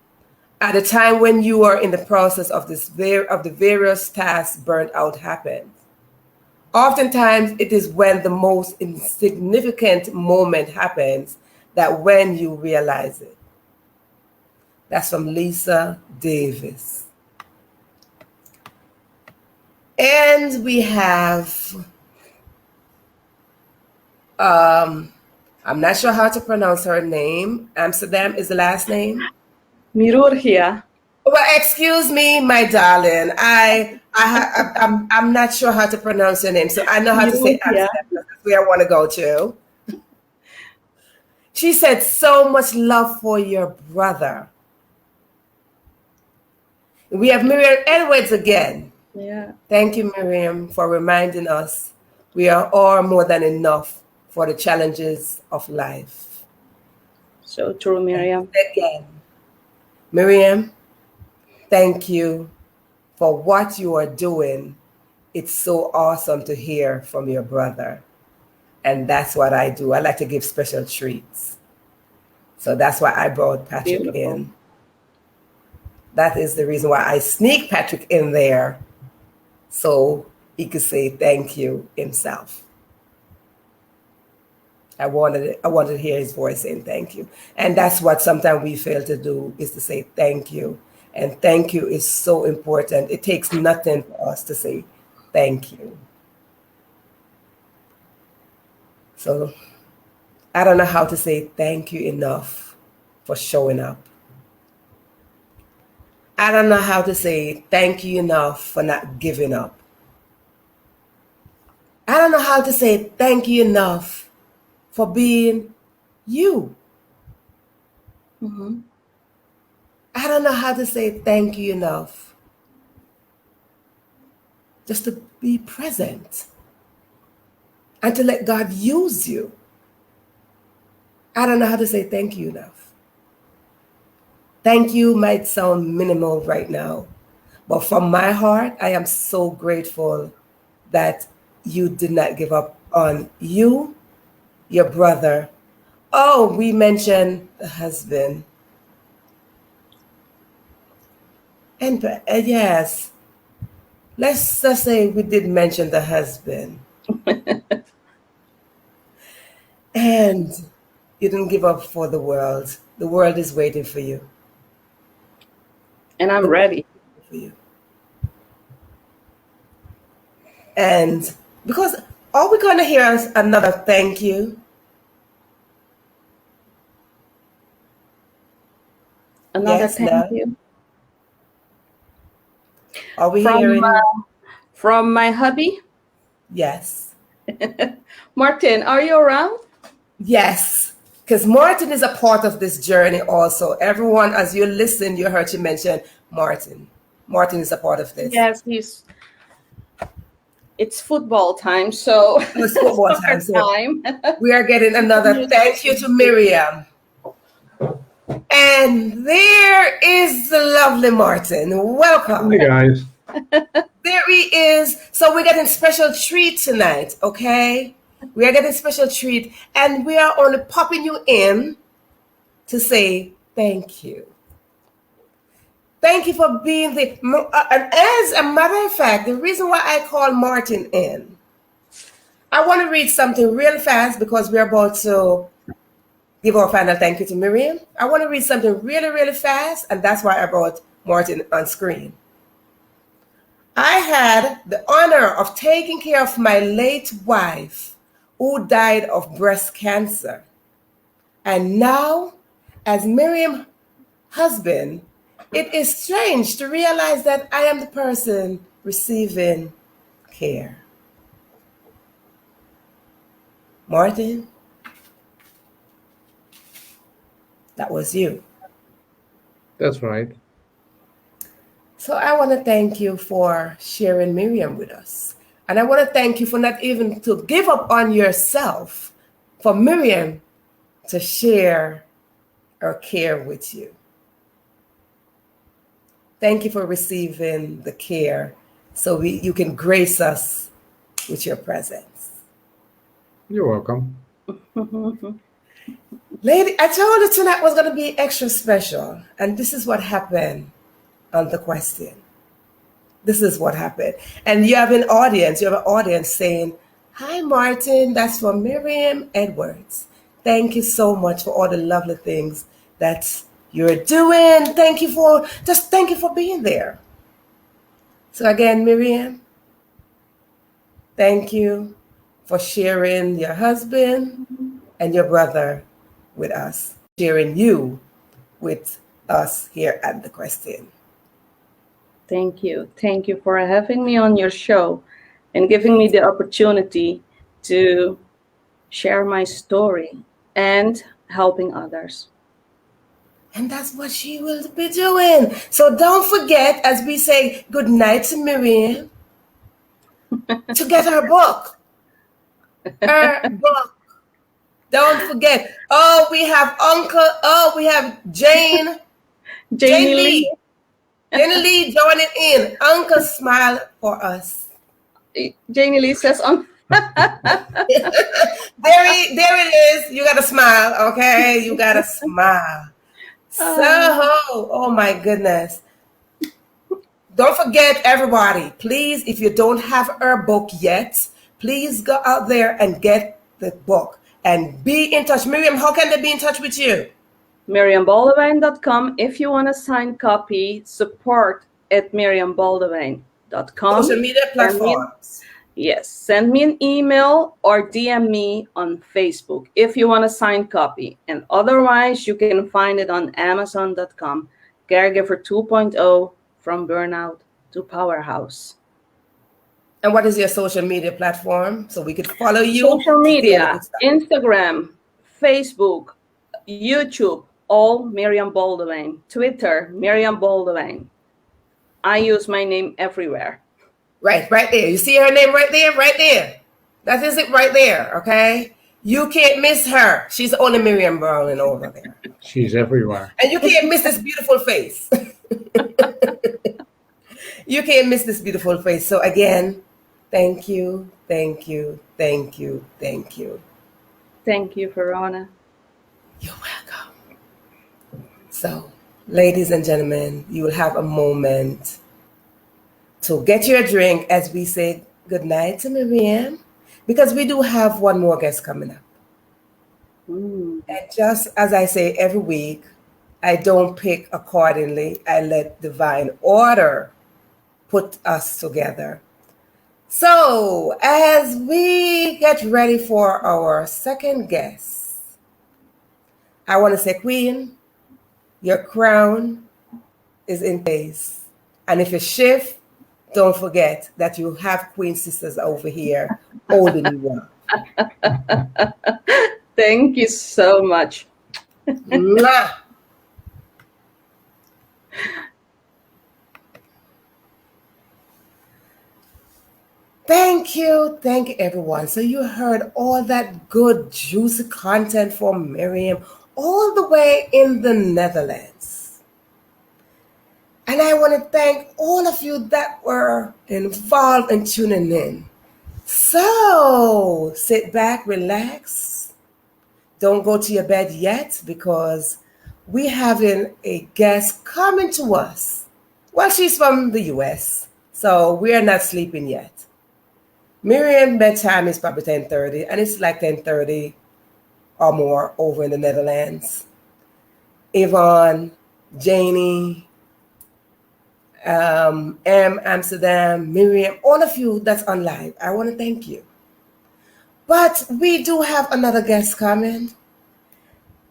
At a time when you are in the process of the various tasks burnt out happens. Oftentimes it is when the most insignificant moment happens that when you realize it. That's from Lisa Davis. And we have, I'm not sure how to pronounce her name. Amsterdam is the last name. Mirurgia. Well, excuse me, my darling. I'm not sure how to pronounce your name, so I know how to say Amsterdam. That's where I want to go to. She said, so much love for your brother. We have Miriam Edwards again. Yeah. Thank you, Miriam, for reminding us we are all more than enough for the challenges of life. So true, Miriam. Again, Miriam, thank you for what you are doing. It's so awesome to hear from your brother. And that's what I do. I like to give special treats. So that's why I brought Patrick in. That is the reason why I sneak Patrick in there so he could say thank you himself. I wanted to hear his voice saying thank you. And that's what sometimes we fail to do, is to say thank you. And thank you is so important. It takes nothing for us to say thank you. So I don't know how to say thank you enough for showing up. I don't know how to say thank you enough for not giving up. I don't know how to say thank you enough for being you. Mm-hmm. I don't know how to say thank you enough just to be present and to let God use you. I don't know how to say thank you enough. Thank you might sound minimal right now, but from my heart, I am so grateful that you did not give up on you, your brother. Oh, we mentioned the husband. And yes, let's just say we did mention the husband. And you didn't give up for the world. The world is waiting for you. And I'm ready for you. And because are we going to hear another thank you? Another Yes, thank Nell. you Are we from hearing? my hubby, Yes. Martin. Are you around? Yes. Because Martin is a part of this journey also. Everyone, as you listen, you heard you mention Martin. Martin is a part of this. Yes, it's football time, so Oh, it's football time. soccer So time. we are getting another thank you to Miriam. And there is the lovely Martin. Welcome. Hey guys. There he is. So we're getting special treat tonight, okay? We are getting special treat, and we are only popping you in to say thank you. Thank you for being the. And as a matter of fact, the reason why I call Martin in, I want to read something real fast because we're about to give our final thank you to Miriam. I want to read something really, really fast, and that's why I brought Martin on screen. I had the honor of taking care of my late wife who died of breast cancer. And now, as Miriam's husband, it is strange to realize that I am the person receiving care. Martin, that was you. That's right. So I want to thank you for sharing Miriam with us. And I want to thank you for not even to give up on yourself, for Miriam to share her care with you. Thank you for receiving the care so you can grace us with your presence. You're welcome. Lady, I told you tonight was going to be extra special. And this is what happened on the question. This is what happened. And you have an audience saying, "Hi, Martin, that's for Miriam Edwards. Thank you so much for all the lovely things that you're doing. Thank you for being there." So again, Miriam, thank you for sharing your husband and your brother with us, sharing you with us here at the question. Thank you. Thank you for having me on your show and giving me the opportunity to share my story and helping others. And that's what she will be doing. So don't forget, as we say good night to Miriam, to get her book. Her book. Don't forget. Oh, we have we have Jane. Jane Lee. Jane Lee joining in. Uncle smile for us. Janie Lee says on. There it is. You gotta smile, okay? You gotta smile. So, oh my goodness. Don't forget, everybody, please, if you don't have her book yet, please go out there and get the book and be in touch. Miriam, how can they be in touch with you? MeriamBoldewijn.com. If you want a signed copy, support at MeriamBoldewijn.com. Social media platforms. Yes, send me an email or DM me on Facebook if you want a signed copy. And otherwise, you can find it on Amazon.com. Caregiver 2.0, from burnout to powerhouse. And what is your social media platform so we could follow you? Social media, Instagram, Facebook, YouTube, all Meriam Boldewijn. Twitter, Meriam Boldewijn. I use my name everywhere. Right there. You see her name right there? That is it right there, okay? You can't miss her. She's the only Meriam Brown over there. She's everywhere. And you can't miss this beautiful face. You can't miss this beautiful face. So again, thank you, thank you, thank you, thank you. Thank you, Verona. You're welcome. So, ladies and gentlemen, you will have a moment to get your drink as we say goodnight to Miriam, because we do have one more guest coming up. And just as I say every week, I don't pick accordingly. I let divine order put us together. So as we get ready for our second guest, I want to say, Queen, Your crown is in place. And if you shift, don't forget that you have Queen Sisters over here holding you up. Thank you so much. Mwah! Thank you everyone. So you heard all that good juicy content from Meriam all the way in the Netherlands. And I want to thank all of you that were involved in tuning in. So sit back, relax. Don't go to your bed yet because we're having a guest coming to us. Well, she's from the US, so we are not sleeping yet. Meriam bedtime is probably 10:30, and it's like 10:30 or more over in the Netherlands. Yvonne, Janie, Amsterdam, Miriam, all of you that's on live, I want to thank you. But we do have another guest coming,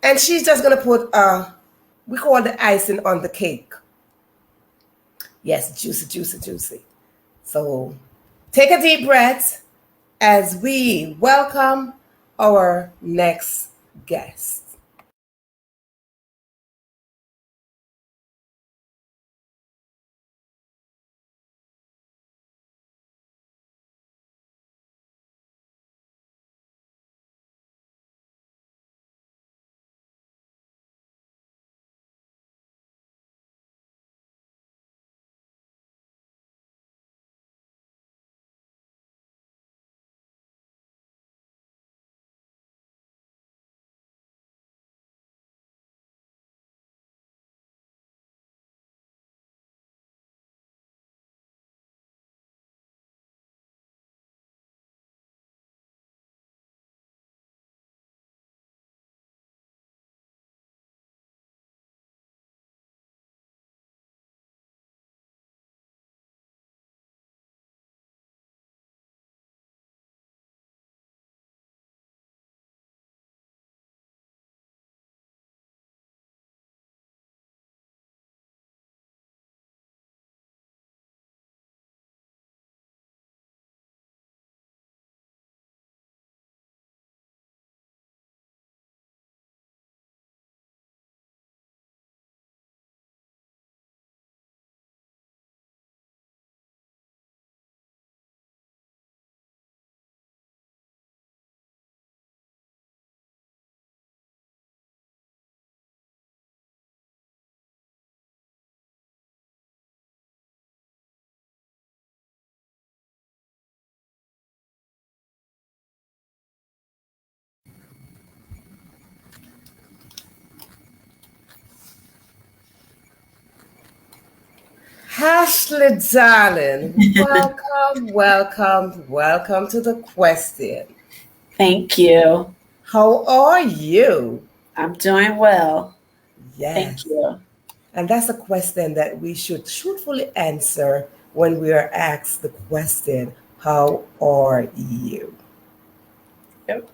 and she's just going to put, we call the icing on the cake. Yes, juicy, juicy, juicy. So take a deep breath as we welcome our next guest. Ashley, darling, welcome to the question. Thank you. How are you? I'm doing well. Yes. Thank you. And that's a question that we should truthfully answer when we are asked the question, how are you? Yep.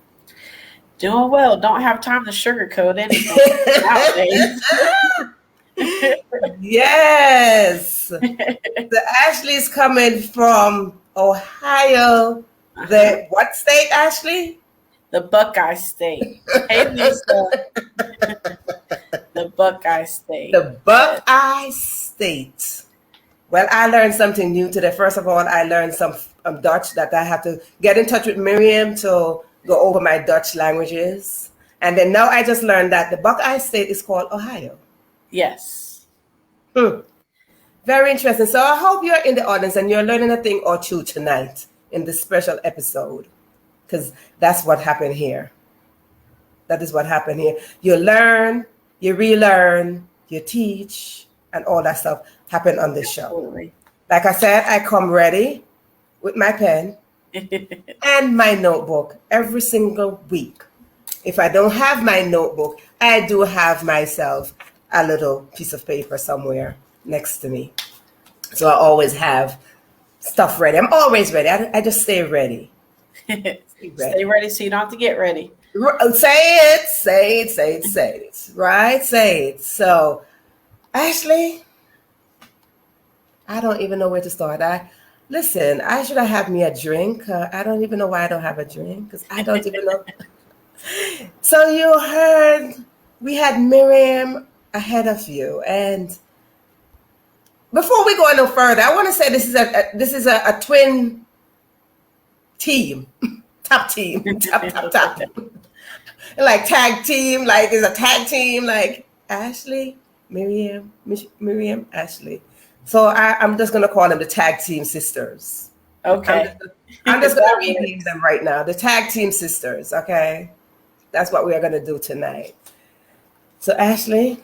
Doing well. Don't have time to sugarcoat anything nowadays. Yes. The Ashley's coming from Ohio. The what state, Ashley? The Buckeye State. Hey, Lisa. The Buckeye State. The Buckeye State. Well, I learned something new today. First of all, I learned some Dutch that I have to get in touch with Miriam to go over my Dutch languages. And then now I just learned that the Buckeye State is called Ohio. Yes. Very interesting. So I hope you're in the audience and you're learning a thing or two tonight in this special episode, because that's what happened here. That is what happened here. You learn, you relearn, you teach, and all that stuff happened on this show. Absolutely. Like I said, I come ready with my pen and my notebook every single week. If I don't have my notebook, I do have myself a little piece of paper somewhere next to me. So I always have stuff ready. I'm always ready. I just stay ready. Stay ready so you don't have to get ready. Say it. Right? Say it. So, Ashley, I don't even know where to start. Listen, I should have had me a drink. I don't even know why I don't have a drink because I don't even know. So you heard we had Miriam ahead of you, and before we go no further, I want to say this is a twin team, top team, top. Like tag team, like it's a tag team, like Ashley, Miriam, Ashley. So I'm just gonna call them the tag team sisters. Okay. I'm just gonna rename them right now, the tag team sisters. Okay, that's what we are gonna do tonight. So Ashley,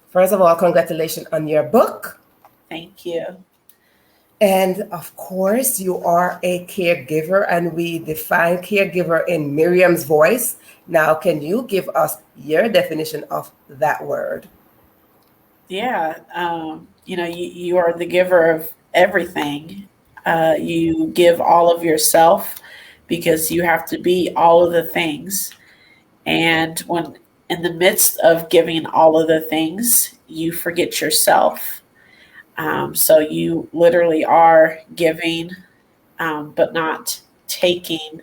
first of all, congratulations on your book. Thank you. And of course, you are a caregiver, and we define caregiver in Miriam's voice. Now, can you give us your definition of that word? Yeah. You are the giver of everything. You give all of yourself because you have to be all of the things. And when in the midst of giving all of the things, you forget yourself. So you literally are giving, but not taking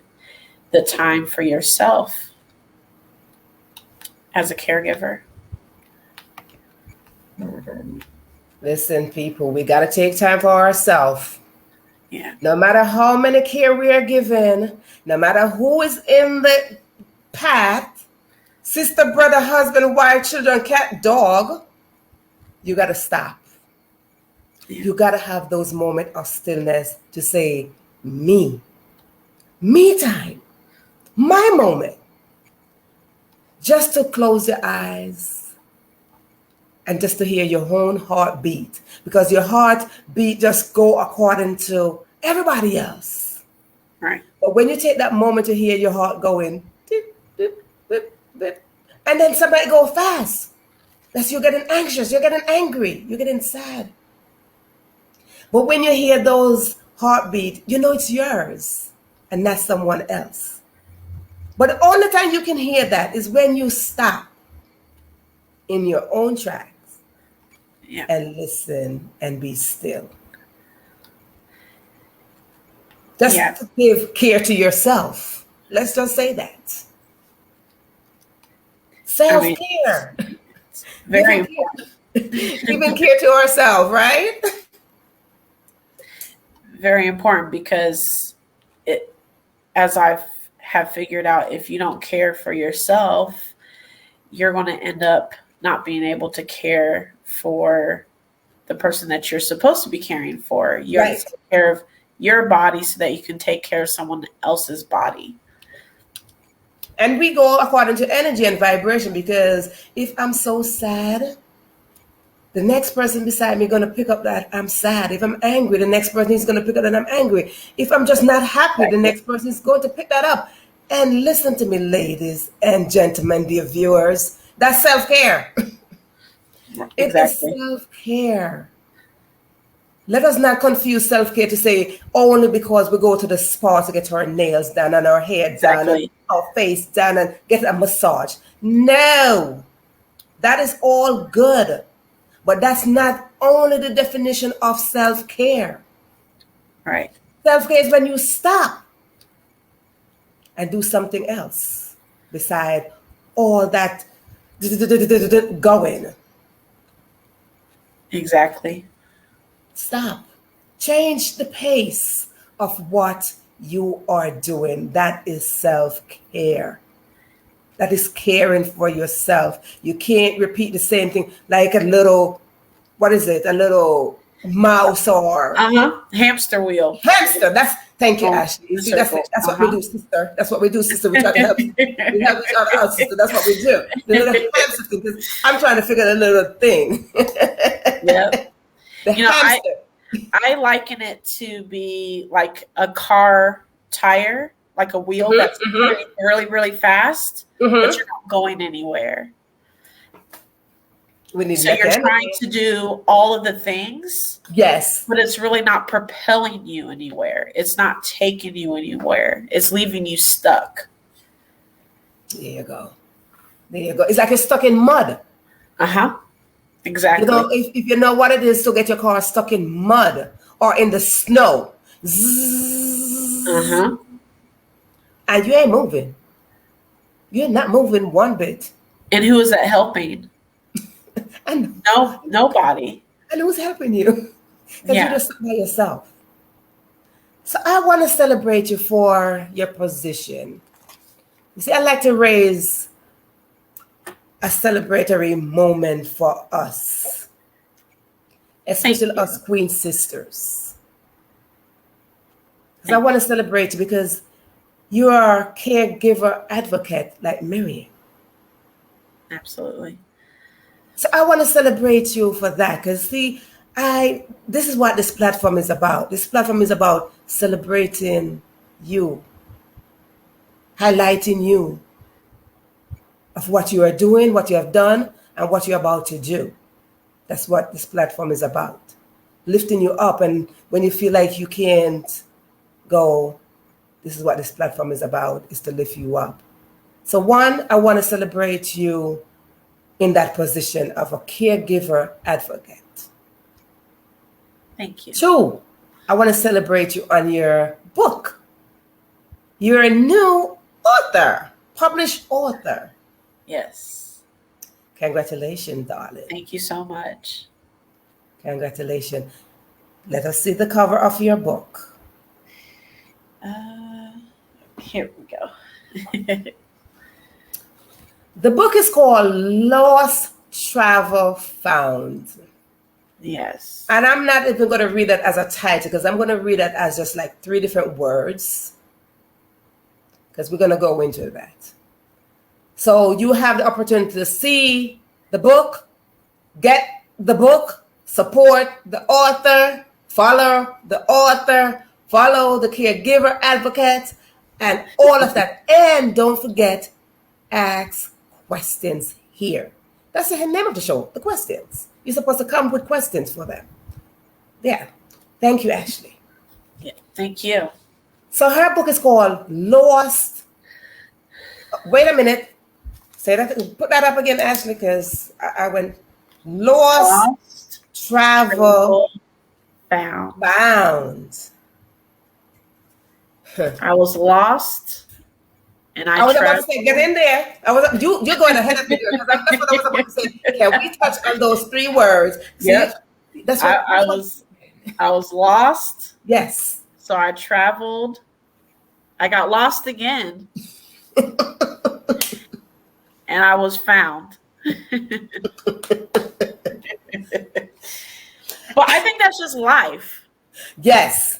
the time for yourself as a caregiver. Listen, people, we got to take time for ourselves. Yeah. No matter how many care we are given, no matter who is in the path, sister, brother, husband, wife, children, cat, dog, you got to stop. You got to have those moments of stillness to say, me time, my moment. Just to close your eyes and just to hear your own heartbeat, because your heartbeat just go according to everybody else. Right. But when you take that moment to hear your heart going, beep, beep, beep, beep, and then somebody go fast, that's you're getting anxious, you're getting angry, you're getting sad. But when you hear those heartbeat, you know it's yours and not someone else. But the only time you can hear that is when you stop in your own tracks and listen and be still. Just to give care to yourself. Let's just say that. Self-care. Very important. Giving care to ourselves, right? Very important, because as I have figured out, if you don't care for yourself, you're going to end up not being able to care for the person that you're supposed to be caring for. You have to take care of your body so that you can take care of someone else's body. And we go according to energy and vibration, because if I'm so sad, the next person beside me is going to pick up that I'm sad. If I'm angry, the next person is going to pick up that I'm angry. If I'm just not happy, the next person is going to pick that up. And listen to me, ladies and gentlemen, dear viewers, that's self-care. Exactly. It is self-care. Let us not confuse self-care to say only because we go to the spa to get our nails done and our hair done and our face done and get a massage. No, that is all good. But that's not only the definition of self-care. Right. Self-care is when you stop and do something else beside all that going. Exactly. Stop. Change the pace of what you are doing. That is self-care. That is caring for yourself. You can't repeat the same thing like a little, what is it? A little mouse or hamster wheel. Hamster. Thank you, Ashley. You see, that's what we do, sister. That's what we do, sister. We try to help. We help each other out, sister. That's what we do. The little hamster thing, because I'm trying to figure out a little thing. Yeah. I liken it to be like a car tire, like a wheel that's really, really fast, but you're not going anywhere. So you're trying to do all of the things. Yes. But it's really not propelling you anywhere. It's not taking you anywhere. It's leaving you stuck. There you go. There you go. It's like you're stuck in mud. Exactly. You know, if you know what it is to get your car stuck in mud or in the snow. Zzz, and you ain't moving. You're not moving one bit. And who is that helping? And nobody. And who's helping you? Because Yeah. you're just by yourself. So I want to celebrate you for your position. You see, I like to raise a celebratory moment for us, especially us Queen sisters. Because I want to celebrate you because you are a caregiver advocate like Meriam. Absolutely. So I want to celebrate you for that because see, this is what this platform is about. This platform is about celebrating you, highlighting you of what you are doing, what you have done, and what you're about to do. That's what this platform is about. Lifting you up, and when you feel like you can't go, this is what this platform is about, is to lift you up. So one, I want to celebrate you in that position of a caregiver advocate. Thank you. Two, I want to celebrate you on your book. You're a new author, published author. Yes. Congratulations, darling. Thank you so much. Congratulations. Let us see the cover of your book. Here we go. The book is called Lost Travel Found. Yes. And I'm not even going to read that as a title because I'm going to read that as just like 3 different words because we're going to go into that. So you have the opportunity to see the book, get the book, support the author, follow the author, follow the caregiver advocate, and all of that. And don't forget, ask questions here. That's the name of the show, the questions. You're supposed to come with questions for them. Yeah. Thank you, Ashley. Yeah, thank you. So her book is called Lost. Wait a minute. Say that. Put that up again, Ashley, because I went Lost Travel Found. I was lost. And I was about traveled. to say, get in there. You're going ahead of me because that's what I was about to say. Can we touch on those 3 words? Yep. See, that's what I was lost. Yes. So I traveled. I got lost again. And I was found. But I think that's just life. Yes.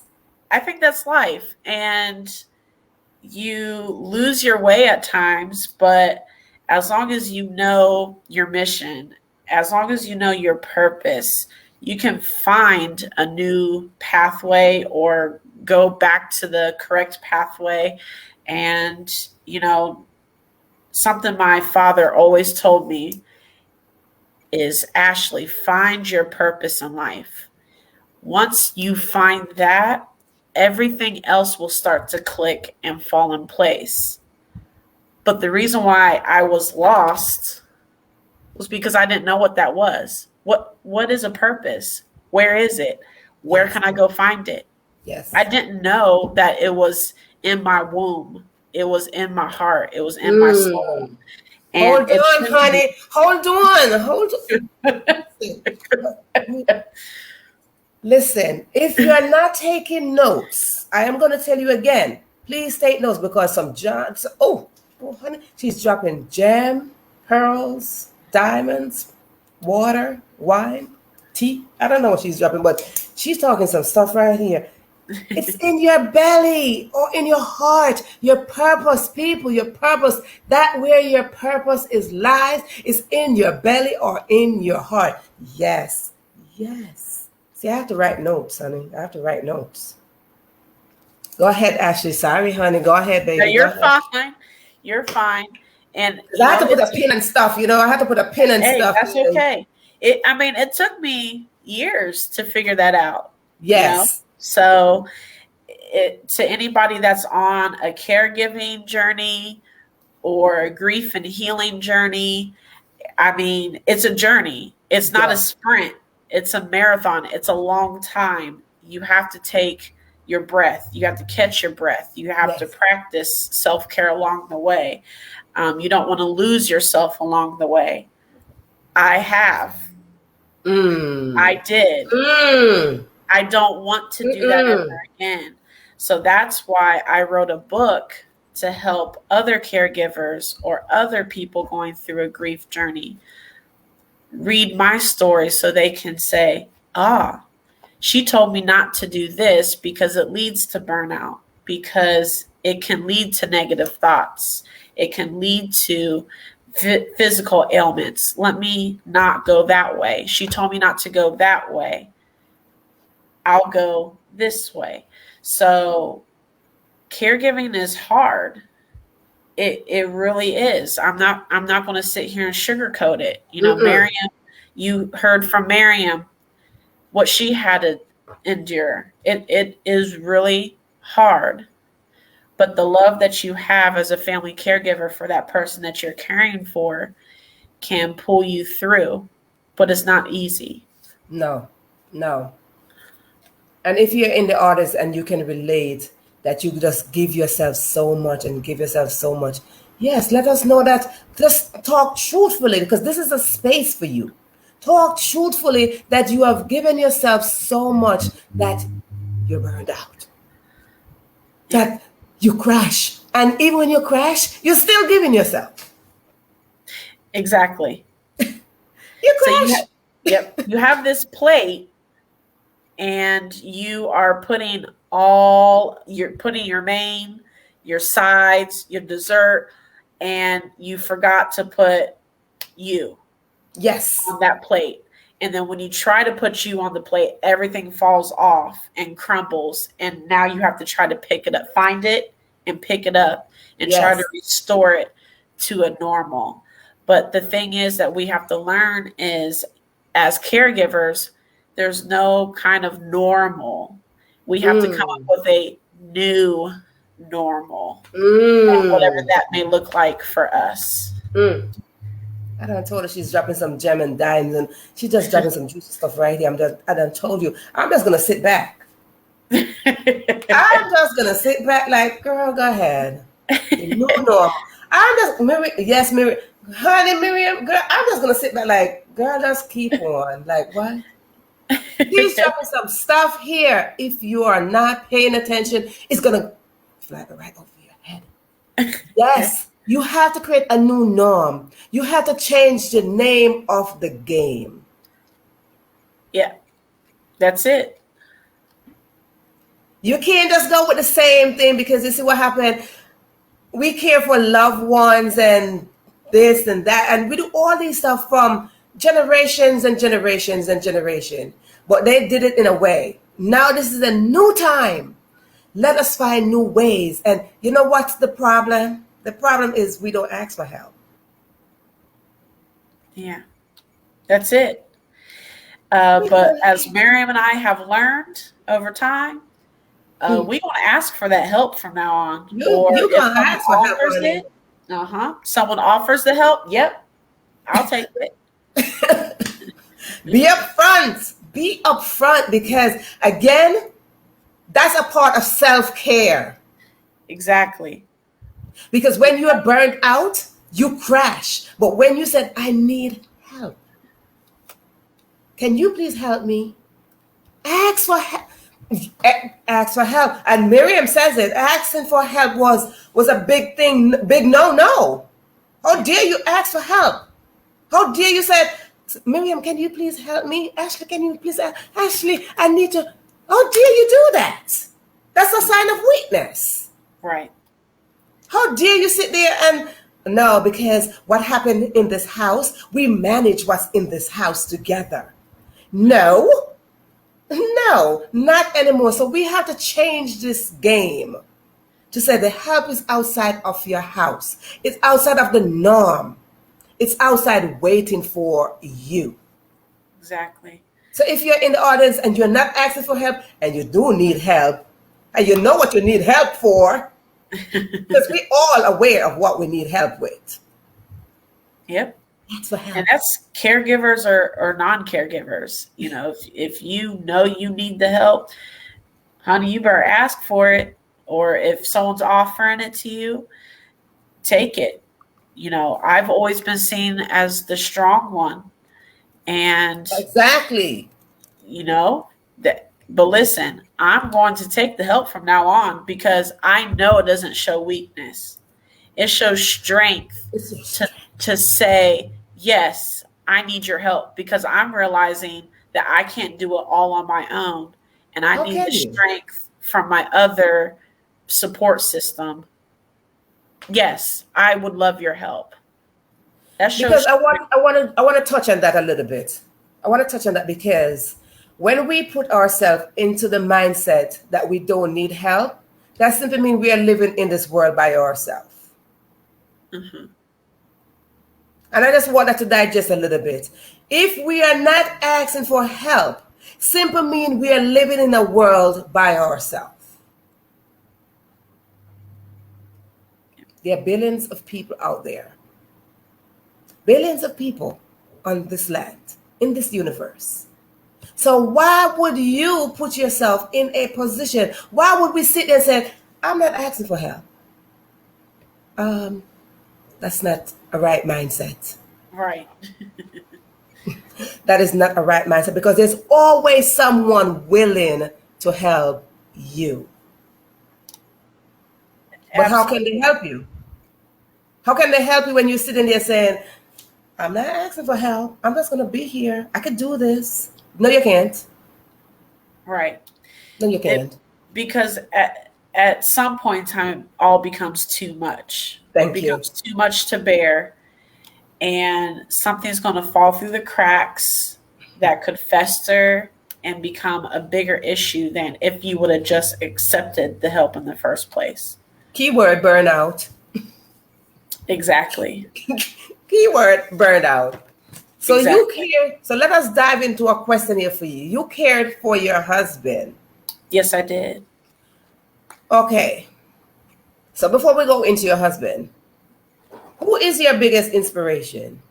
I think that's life. And you lose your way at times, but as long as you know your mission, as long as you know your purpose, you can find a new pathway or go back to the correct pathway. And, you know, something my father always told me is, Ashley, find your purpose in life. Once you find that, everything else will start to click and fall in place. But the reason why I was lost was because I didn't know what that was. What is a purpose? Where is it? Where can I go find it? Yes. I didn't know that it was in my womb. It was in my heart. It was in my soul. And Hold on, honey. Hold on. Listen, if you're not taking notes, I am going to tell you again. Please take notes because oh, honey, she's dropping gem, pearls, diamonds, water, wine, tea. I don't know what she's dropping, but she's talking some stuff right here. It's in your belly or in your heart. Your purpose, people, your purpose. That where your purpose lies is in your belly or in your heart. Yes. Yes. See, I have to write notes, honey. I have to write notes. Go ahead, Ashley. Sorry, honey. Go ahead, baby. No, you're fine. You're fine. And I have to put a pin and stuff, I have to put a pin and stuff. That's okay. It took me years to figure that out. Yes. So to anybody that's on a caregiving journey or a grief and healing journey, I mean, it's a journey. It's not a sprint. It's a marathon. It's a long time. You have to take your breath. You have to catch your breath. You have to practice self-care along the way. You don't want to lose yourself along the way. I have. I did. I don't want to do that ever again. So that's why I wrote a book to help other caregivers or other people going through a grief journey read my story so they can say, she told me not to do this because it leads to burnout, because it can lead to negative thoughts. It can lead to physical ailments. Let me not go that way. She told me not to go that way. I'll go this way. So caregiving is hard. It really is. I'm not going to sit here and sugarcoat it. You know, Meriam, you heard from Meriam what she had to endure. It is really hard. But the love that you have as a family caregiver for that person that you're caring for can pull you through. But it's not easy. No. And if you're in the audience and you can relate that you just give yourself so much and give yourself so much, yes, let us know that. Just talk truthfully, because this is a space for you. Talk truthfully that you have given yourself so much that you're burned out, that you crash. And even when you crash, you're still giving yourself. Exactly. You crash. So you have this plate, and you are putting your main, your sides, your dessert, and you forgot to put you on that plate. And then when you try to put you on the plate, everything falls off and crumbles. And now you have to try to pick it up, find it and pick it up and try to restore it to a normal. But the thing is that we have to learn is, as caregivers, there's no kind of normal. We have to come up with a new normal, and whatever that may look like for us. I done told her she's dropping some gem and dimes, and she's just dropping some juicy stuff right here. I done told you, I'm just going to sit back. I'm just going to sit back like, girl, go ahead. No normal. Miriam, girl, I'm just going to sit back like, girl, just keep on. Like, what? He's dropping some stuff here. If you are not paying attention, it's going to fly right over your head. Yes, you have to create a new norm. You have to change the name of the game. Yeah, that's it. You can't just go with the same thing, because you see what happened. We care for loved ones and this and that, and we do all these stuff from generations and generations and generation, but they did it in a way. Now this is a new time. Let us find new ways. And you know what's the problem? The problem is we don't ask for help. Yeah, that's it. But as Meriam and I have learned over time, we're going to ask for that help from now on. You're going to ask for help. Someone offers the help. Yep, I'll take it. Be upfront, because again, that's a part of self-care. Exactly. Because when you are burnt out, you crash. But when you said, I need help, can you please help me? Ask for help. And Miriam says it, asking for help was a big thing, big no. How dare you ask for help? How dare you say, Miriam, can you please help me? Ashley, can you please Ashley, I need to. How dare you do that? That's a sign of weakness. Right. How dare you sit there and no, because what happened in this house, we manage what's in this house together. No, not anymore. So we have to change this game to say the help is outside of your house. It's outside of the norm. It's outside waiting for you. Exactly. So if you're in the audience and you're not asking for help and you do need help and you know what you need help for, Because we're all aware of what we need help with. Yep. That's for help. And that's caregivers or non-caregivers. You know, if you know you need the help, honey, you better ask for it. Or if someone's offering it to you, take it. You know, I've always been seen as the strong one. And Exactly. you know, but listen, I'm going to take the help from now on because I know it doesn't show weakness. It shows strength to say, yes, I need your help, because I'm realizing that I can't do it all on my own. And I need the strength from my other support system. Yes, I would love your help. That shows because I want to touch on that a little bit. I want to touch on that because when we put ourselves into the mindset that we don't need help, that simply means we are living in this world by ourselves. Mm-hmm. And I just want that to digest a little bit. If we are not asking for help, simply means we are living in a world by ourselves. There are billions of people out there. Billions of people on this land, in this universe. So why would you put yourself in a position? Why would we sit there and say, I'm not asking for help? That's not a right mindset. Right. That is not a right mindset, because there's always someone willing to help you. But Absolutely. how can they help you? How can they help you when you're sitting there saying, I'm not asking for help. I'm just going to be here. I could do this. No, you can't. Right. No, you can't. Because at some point in time, it all becomes too much. Thank it you. becomes too much to bear. And something's going to fall through the cracks that could fester and become a bigger issue than if you would have just accepted the help in the first place. Keyword burnout. Exactly. Keyword burnout. So Exactly. you cared. So let us dive into a question here for you. You cared for your husband. Yes, I did. Okay. So before we go into your husband, who is your biggest inspiration?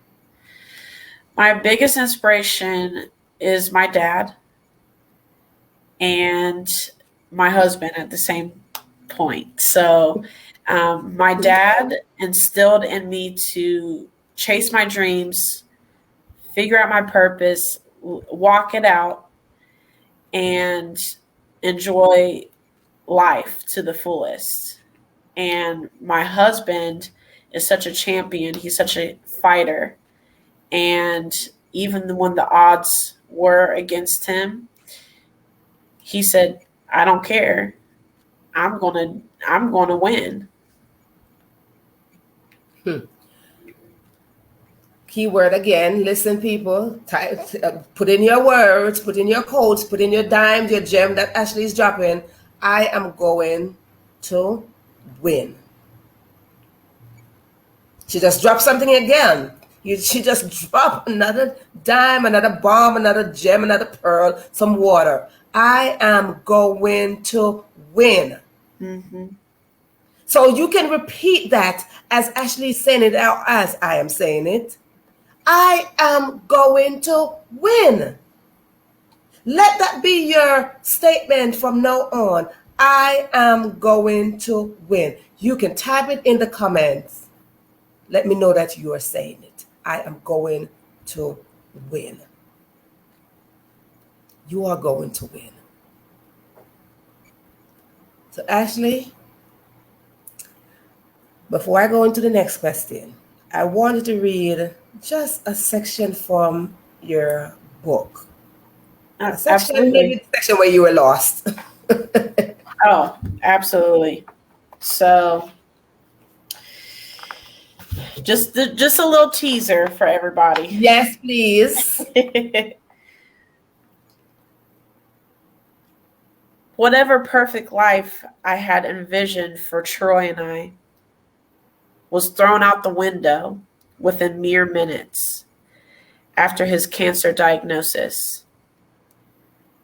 My biggest inspiration is my dad and my husband at the same point. So my dad instilled in me to chase my dreams, figure out my purpose, walk it out, and enjoy life to the fullest. And my husband is such a champion. He's such a fighter. And even when the odds were against him, he said, I don't care. I'm gonna win. Keyword again. Listen, people. Put in your words, put in your quotes, put in your dimes, your gem that Ashley is dropping. I am going to win. She just dropped something again. She just dropped another dime, another bomb, another gem, another pearl, some water. I am going to win. Mm-hmm. So you can repeat that as Ashley is saying it out, as I am saying it. I am going to win. Let that be your statement from now on. I am going to win. You can type it in the comments. Let me know that you are saying it. I am going to win. You are going to win. So Ashley, before I go into the next question, I wanted to read just a section from your book. A section, Absolutely. maybe the section where you were lost. Oh, absolutely. So just a little teaser for everybody. Yes, please. Whatever perfect life I had envisioned for Troy and I was thrown out the window within mere minutes after his cancer diagnosis.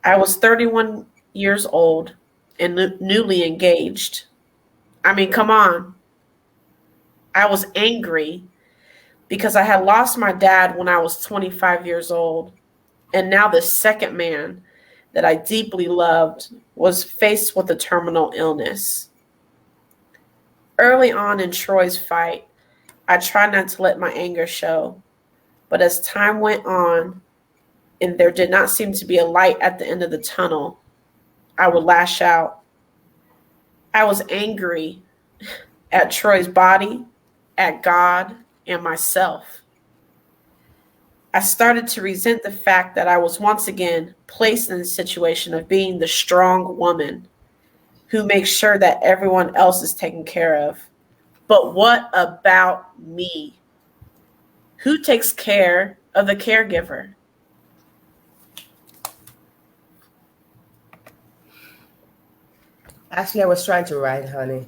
I was 31 years old and newly engaged. I mean, come on. I was angry because I had lost my dad when I was 25 years old. And now the second man that I deeply loved was faced with a terminal illness. Early on in Troy's fight, I tried not to let my anger show. But as time went on and there did not seem to be a light at the end of the tunnel, I would lash out. I was angry at Troy's body, at God, and myself. I started to resent the fact that I was once again placed in the situation of being the strong woman who makes sure that everyone else is taken care of. But what about me? Who takes care of the caregiver? Actually, I was trying to write, honey.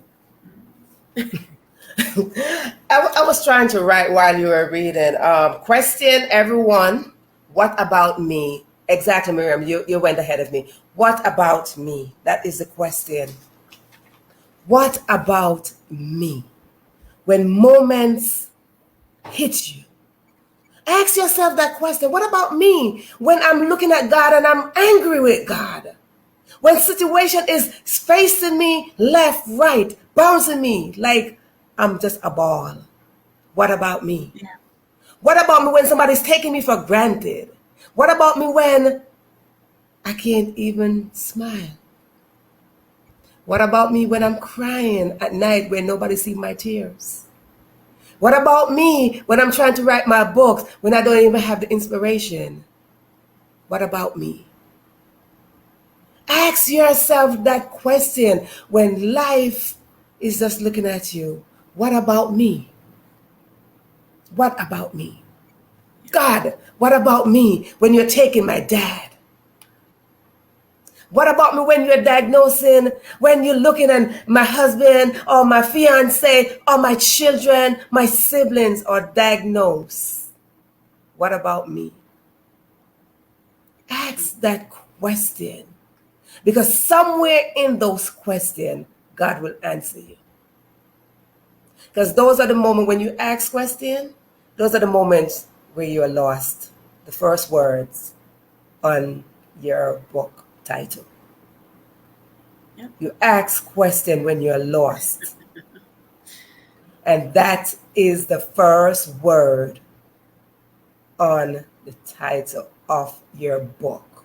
I was trying to write while you were reading. Question everyone, what about me? Exactly, Miriam, you went ahead of me. What about me? That is the question. What about me? When moments hit you, ask yourself that question. What about me when I'm looking at God and I'm angry with God? When situation is facing me left, right, bouncing me like I'm just a ball. What about me? Yeah. What about me when somebody's taking me for granted? What about me when I can't even smile? What about me when I'm crying at night when nobody sees my tears? What about me when I'm trying to write my books when I don't even have the inspiration? What about me? Ask yourself that question when life is just looking at you. What about me? What about me? God, what about me when you're taking my dad? What about me when you're diagnosing, when you're looking at my husband or my fiance or my children, my siblings are diagnosed? What about me? Ask that question because somewhere in those questions, God will answer you. Because those are the moments when you ask questions, those are the moments where you are lost. The first words on your book title. Yep. You ask question when you're lost. And that is the first word on the title of your book.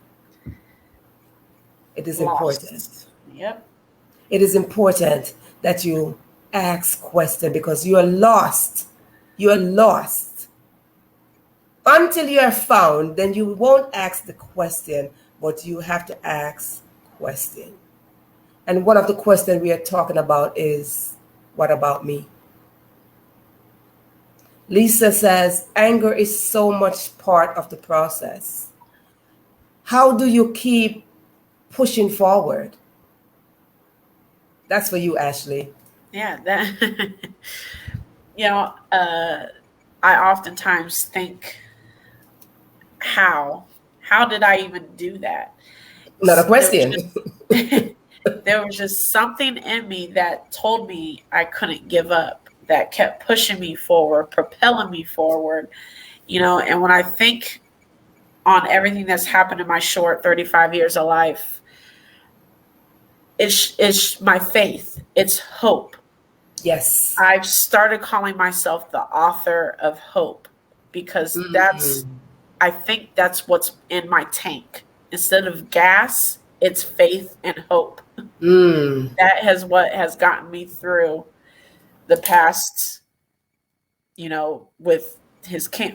It is Lost. important. Yep. It is important that you ask question because you are lost. You are lost. Until you are found, then you won't ask the question, but you have to ask question. And one of the questions we are talking about is, what about me? Lisa says, anger is so much part of the process. How do you keep pushing forward? That's for you, Ashley. Yeah, that I oftentimes think, how did I even do that? Not a There was question. just there was just something in me that told me I couldn't give up, that kept pushing me forward, propelling me forward, and when I think on everything that's happened in my short 35 years of life, it's my faith, it's hope. Yes. I've started calling myself the author of hope because I think that's what's in my tank. Instead of gas, it's faith and hope. That has what has gotten me through the past, with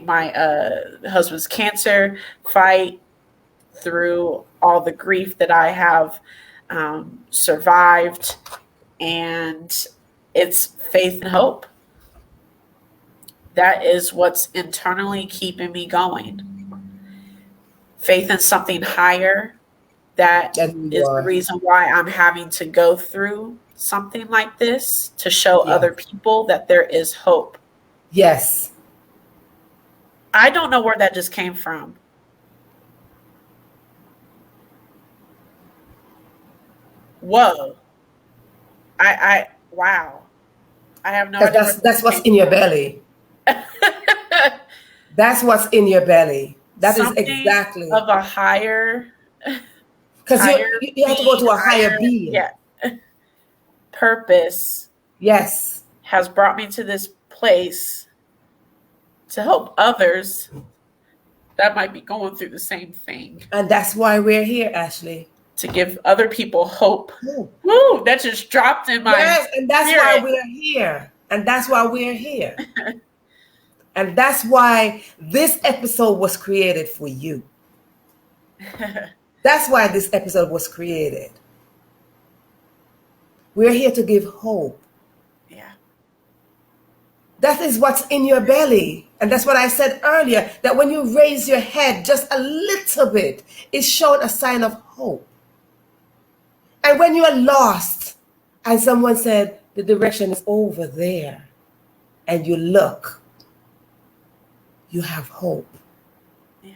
my husband's cancer fight, through all the grief that I have survived, and it's faith and hope. That is what's internally keeping me going. Faith in something higher. That is the reason why I'm having to go through something like this, to show other people that there is hope. Yes. I don't know where that just came from. Whoa. Wow. I have no Because idea where that's that what's came in your belly. from. That's what's in your belly. That is Something exactly of a higher because you have to go being, to a higher higher, being. yeah, purpose Yes. has brought me to this place to help others that might be going through the same thing, And that's why we're here, Ashley. to give other people hope. Ooh. Woo, that just dropped in my Yes, and that's why spirit. we're here. And that's why we're here. And that's why this episode was created for you. That's why this episode was created. We're here to give hope. Yeah. That is what's in your belly. And that's what I said earlier, that when you raise your head just a little bit, it's showing a sign of hope. And when you are lost and someone said the direction is over there and you look, you have hope. Yeah.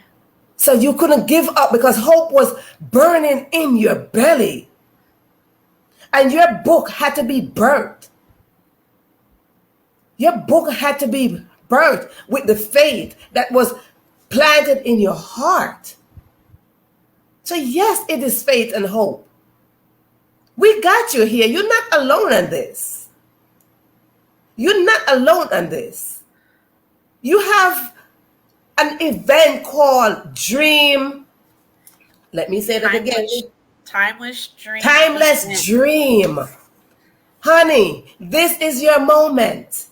So you couldn't give up because hope was burning in your belly. And your book had to be burnt. Your book had to be burnt with the faith that was planted in your heart. So yes, it is faith and hope. We got you here. You're not alone on this. You're not alone on this. You have an event called Dream. Let me say that again. Timeless dream. Timeless dream. Honey, this is your moment.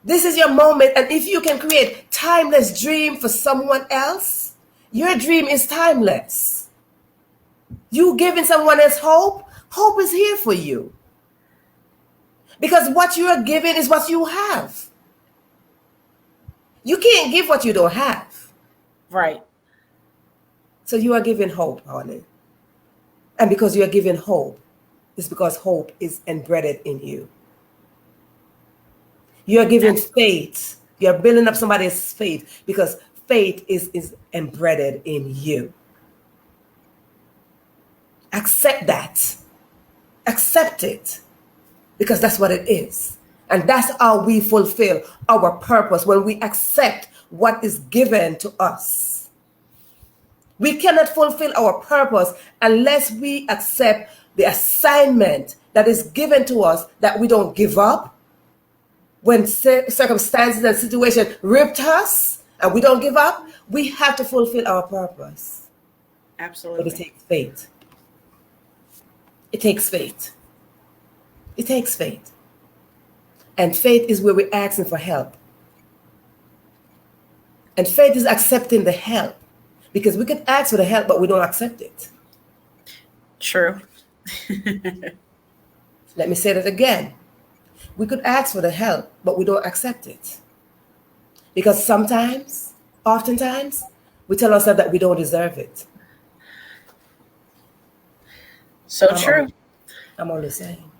This is your moment. And if you can create timeless dream for someone else, your dream is timeless. You giving someone else hope, hope is here for you. Because what you are giving is what you have. You can't give what you don't have. Right. So you are giving hope, honey. And because you are giving hope, it's because hope is embedded in you. You are giving faith. You are building up somebody's faith because faith is embedded in you. Accept that. Accept it. Because that's what it is. And that's how we fulfill our purpose, when we accept what is given to us. We cannot fulfill our purpose unless we accept the assignment that is given to us, that we don't give up. When circumstances and situations ripped us and we don't give up, we have to fulfill our purpose. Absolutely. But it takes faith. It takes faith. It takes faith. And faith is where we're asking for help. And faith is accepting the help. Because we could ask for the help, but we don't accept it. True. Let me say that again. We could ask for the help, but we don't accept it. Because oftentimes, we tell ourselves that we don't deserve it. So true. I'm only saying.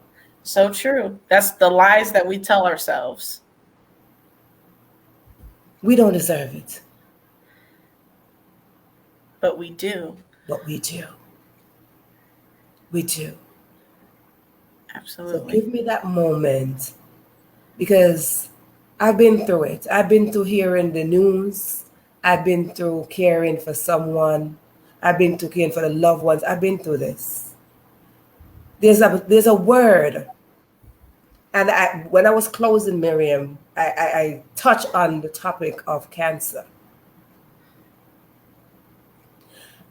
So true. That's the lies that we tell ourselves. We don't deserve it. But we do. But we do. We do. Absolutely. So give me that moment, because I've been through it. I've been through hearing the news. I've been through caring for someone. I've been through caring for the loved ones. I've been through this. There's a word. And when I was closing, Meriam, I touched on the topic of cancer.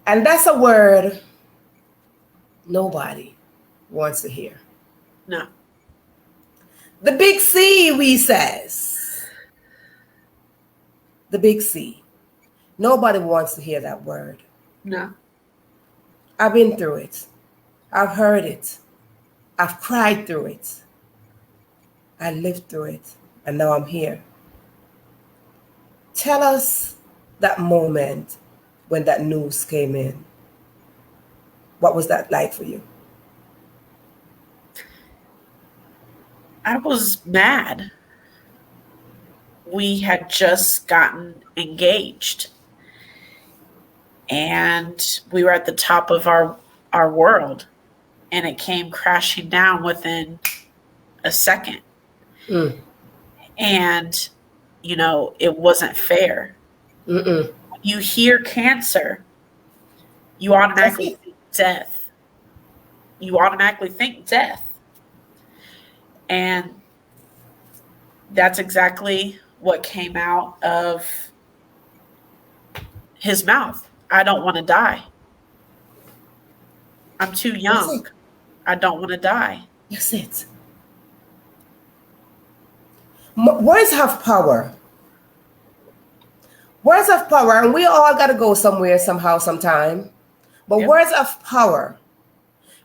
And that's a word nobody wants to hear. No. The big C, we says. The big C. Nobody wants to hear that word. No. I've been through it. I've heard it. I've cried through it. I lived through it. And now I'm here. Tell us that moment when that news came in. What was that like for you? I was mad. We had just gotten engaged. And we were at the top of our world. and it came crashing down within a second. Mm. And, it wasn't fair. Mm-mm. When you hear cancer, you automatically think death. You automatically think death. And that's exactly what came out of his mouth. I don't want to die. I'm too young. I don't want to die. That's it. Words have power. Words have power, and we all got to go somewhere, somehow, sometime. But Yep. words have power.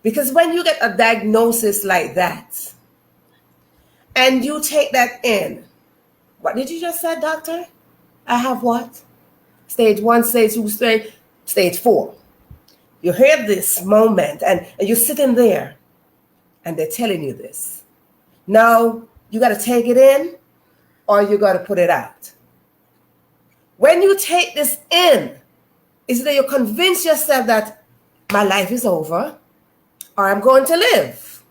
Because when you get a diagnosis like that, and you take that in, what did you just say, doctor? I have what? Stage 1, stage 2, stage 4. You hear this moment, and you're sitting there, and they're telling you this. Now, you got to take it in, or you got to put it out. When you take this in, is that you convince yourself that my life is over, or I'm going to live.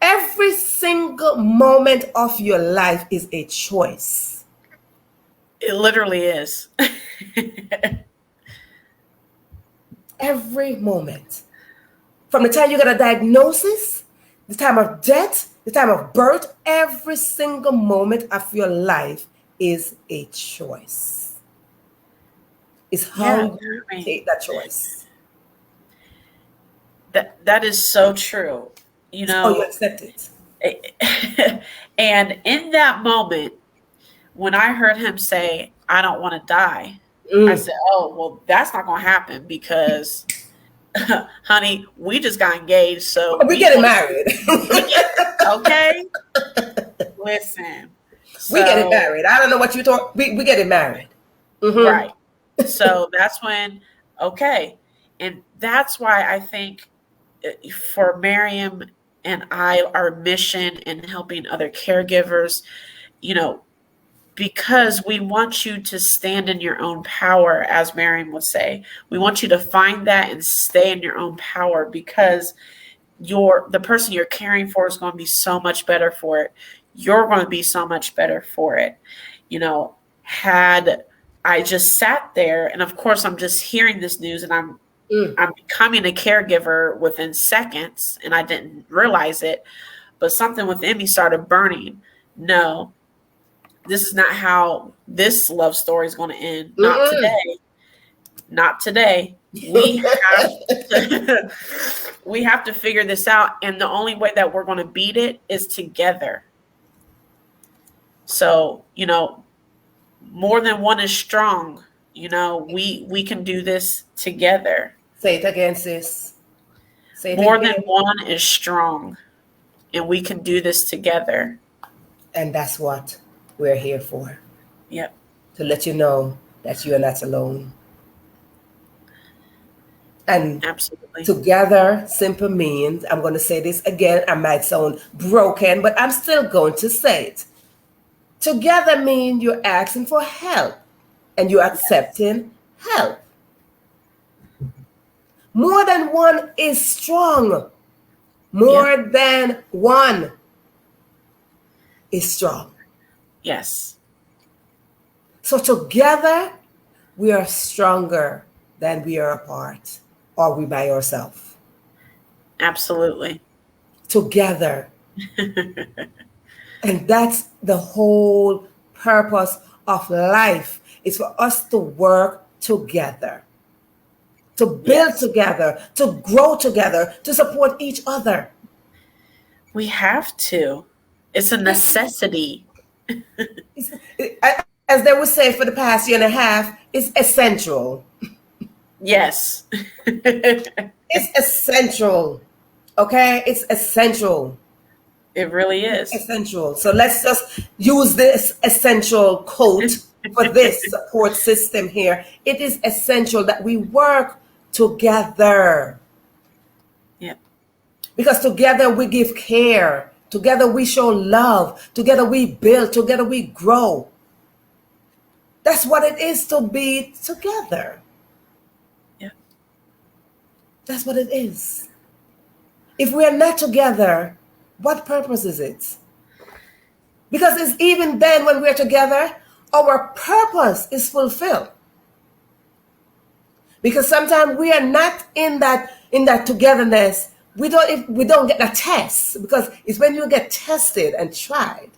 Every single moment of your life is a choice. It literally is. Every moment. From the time you get a diagnosis, the time of death, the time of birth, every single moment of your life is a choice. It's how you take that choice. That is so true. How you accept it. And in that moment, when I heard him say, I don't want to die, I said, oh, well, that's not going to happen because, honey, we just got engaged. So we getting married. Okay. Listen. We getting married. I don't know what you thought. We getting married. Mm-hmm. Right. So that's when, okay. And that's why I think for Meriam and I, our mission in helping other caregivers, because we want you to stand in your own power, as Meriam would say. We want you to find that and stay in your own power, because the person you're caring for is going to be so much better for it. You're going to be so much better for it. Had I just sat there, and of course I'm just hearing this news, and I'm becoming a caregiver within seconds, and I didn't realize it, but something within me started burning. No, this is not how this love story is going to end. Not today. Not today. We have to figure this out, and the only way that we're going to beat it is together. So, more than one is strong. We can do this together. Say it again, sis. Say it more again. than one is strong, and we can do this together. And that's what we're here for. Yep. To let you know that you are not alone. And absolutely, together simply means, I'm going to say this again, I might sound broken, but I'm still going to say it. Together means you're asking for help and you're accepting help. More than one is strong. More than one is strong. Yes. So together, we are stronger than we are apart, or we by ourselves. Absolutely. Together. And that's the whole purpose of life, is for us to work together, to build together, to grow together, to support each other. We have to. It's a necessity. As they would say for the past year and a half, it's essential. Yes. It's essential. Okay? It's essential. It really is. Essential. So let's just use this essential quote for this support system here. It is essential that we work together. Yeah. Because together we give care. Together we show love. Together we build. Together we grow. That's what it is to be together. Yeah. That's what it is. If we are not together, what purpose is it? Because it's even then when we're together, our purpose is fulfilled. Because sometimes we are not in that togetherness. We don't get the test, because it's when you get tested and tried,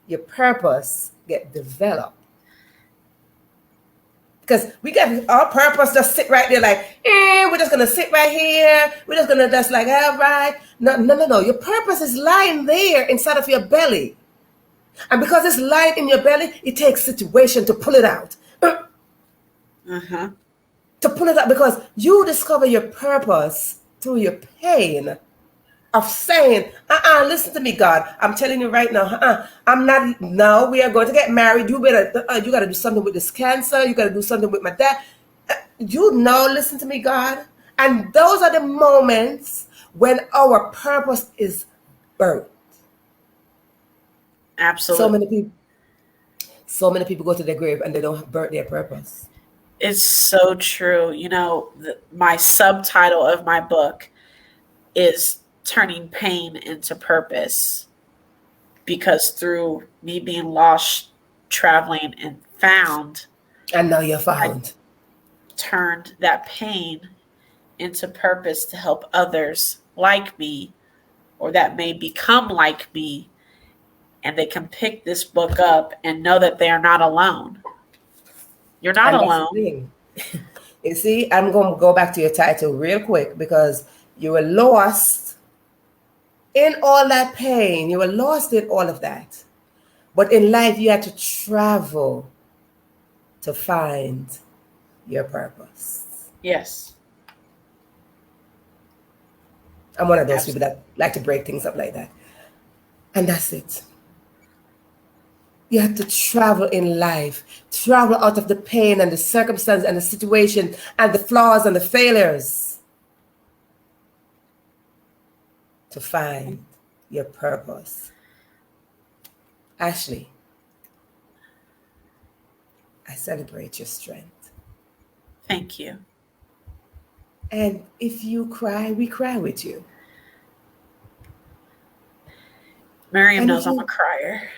your purpose get developed. Because we get our purpose just sit right there like, we're just gonna sit right here. We're just gonna just like, all right. No. Your purpose is lying there inside of your belly. And because it's lying in your belly, it takes situation to pull it out. Uh-huh. To pull it out, because you discover your purpose through your pain of saying, listen to me, God. I'm telling you right now, I'm not, no, we are going to get married. You got to do something with this cancer. You got to do something with my dad. Listen to me, God. And those are the moments when our purpose is birthed. Absolutely. So many people go to their grave and they don't birth their purpose. It's so true. My subtitle of my book is turning pain into purpose, because through me being lost, traveling, and found, and now you're found, I turned that pain into purpose to help others like me, or that may become like me, and they can pick this book up and know that they are not alone. You're not alone. You see, I'm going to go back to your title real quick, because you were lost in all that pain. You were lost in all of that. But in life, you had to travel to find your purpose. Yes. I'm one of those people that like to break things up like that. And that's it. You have to travel in life, travel out of the pain and the circumstance and the situation and the flaws and the failures to find your purpose. Ashley, I celebrate your strength. Thank you. And if you cry, we cry with you. Meriam knows I'm a crier.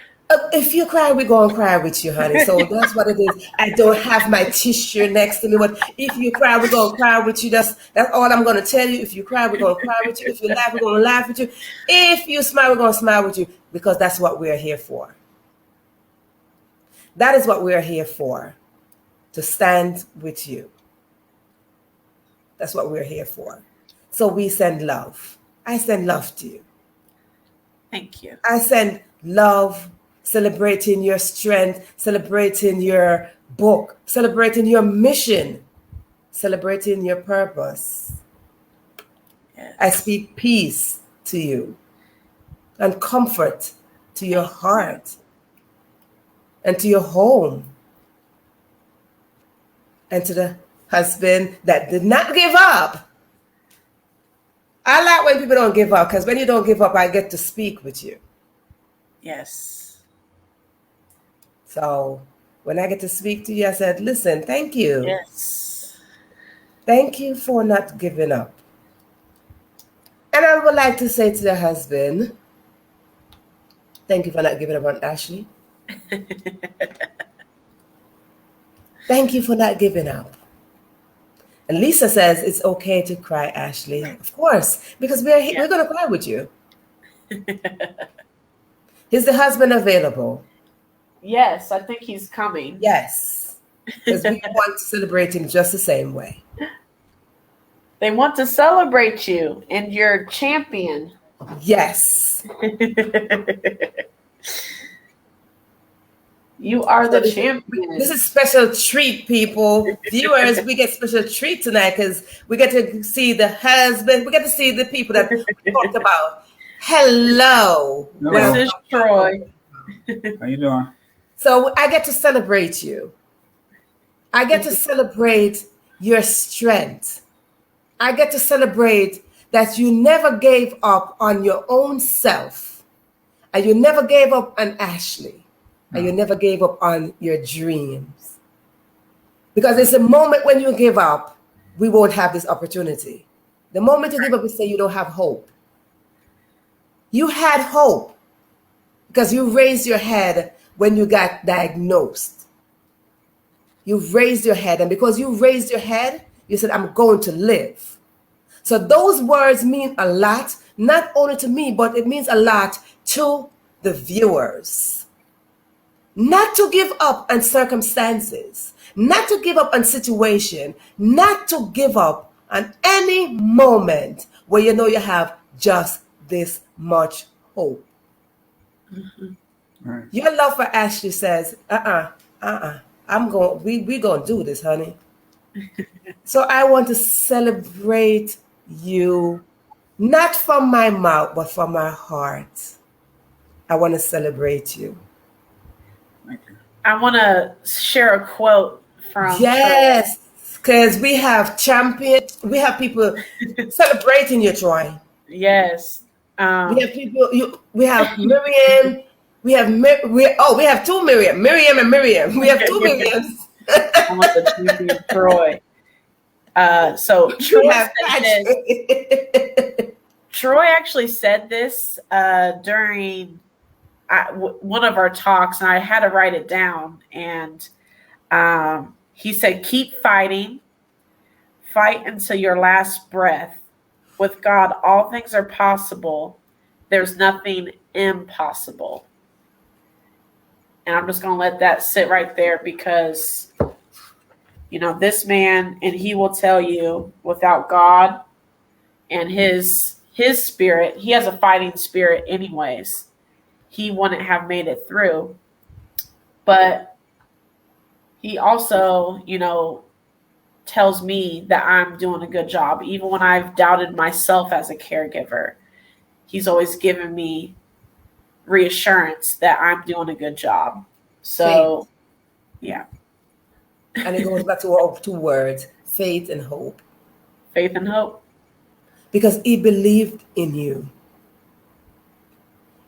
If you cry, we're going to cry with you, honey. So that's what it is. I don't have my tissue next to me, but if you cry, we're going to cry with you. That's all I'm going to tell you. If you cry, we're going to cry with you. If you laugh, we're going to laugh with you. If you smile, we're going to smile with you, because that's what we're here for. That is what we're here for, to stand with you. That's what we're here for. So we send love. I send love to you. Thank you. I send love, celebrating your strength, celebrating your book, celebrating your mission, celebrating your purpose. Yes. I speak peace to you and comfort to your heart and to your home and to the husband that did not give up. I like when people don't give up, because when you don't give up, I get to speak with you. Yes. So when I get to speak to you, I said, listen, thank you. Yes. Thank you for not giving up. And I would like to say to the husband, thank you for not giving up on Ashley. Thank you for not giving up. And Lisa says it's okay to cry, Ashley. Of course, because we're going to cry with you. Is the husband available? Yes, I think he's coming. Yes, because we want to celebrate him just the same way. They want to celebrate you and your champion. Yes. You are the champion. This is special treat, people. Viewers, we get special treat tonight, because we get to see the husband. We get to see the people that we talked about. Hello. This is Troy. How you doing? So I get to celebrate you. I get to celebrate your strength. I get to celebrate that you never gave up on your own self, and you never gave up on Ashley, and you never gave up on your dreams. Because it's a moment when you give up, we won't have this opportunity. The moment you give up, we say you don't have hope. You had hope because you raised your head when you got diagnosed. You raised your head, and because you raised your head, you said, I'm going to live. So those words mean a lot, not only to me, but it means a lot to the viewers. Not to give up on circumstances, not to give up on situation, not to give up on any moment where you know you have just this much hope. Right. Your love for Ashley says, we gonna do this, honey. So I want to celebrate you, not from my mouth, but from my heart. I want to celebrate you. Thank you. I want to share a quote from Yes, because we have people celebrating you, Troy. Yes. We have people. We have Miriam. We have two Miriam. Miriam and Miriam. We have two Miriams. I want the champion Troy. So Troy said this. Troy actually said this during one of our talks, and I had to write it down. And he said, "Keep fighting. Fight until your last breath. With God, all things are possible. There's nothing impossible." And I'm just going to let that sit right there because, this man, and he will tell you, without God and his spirit, he has a fighting spirit anyways. He wouldn't have made it through. But he also, tells me that I'm doing a good job. Even when I've doubted myself as a caregiver, he's always given me reassurance that I'm doing a good job. So, yeah. And it goes back to our two words, faith and hope. Faith and hope. Because he believed in you.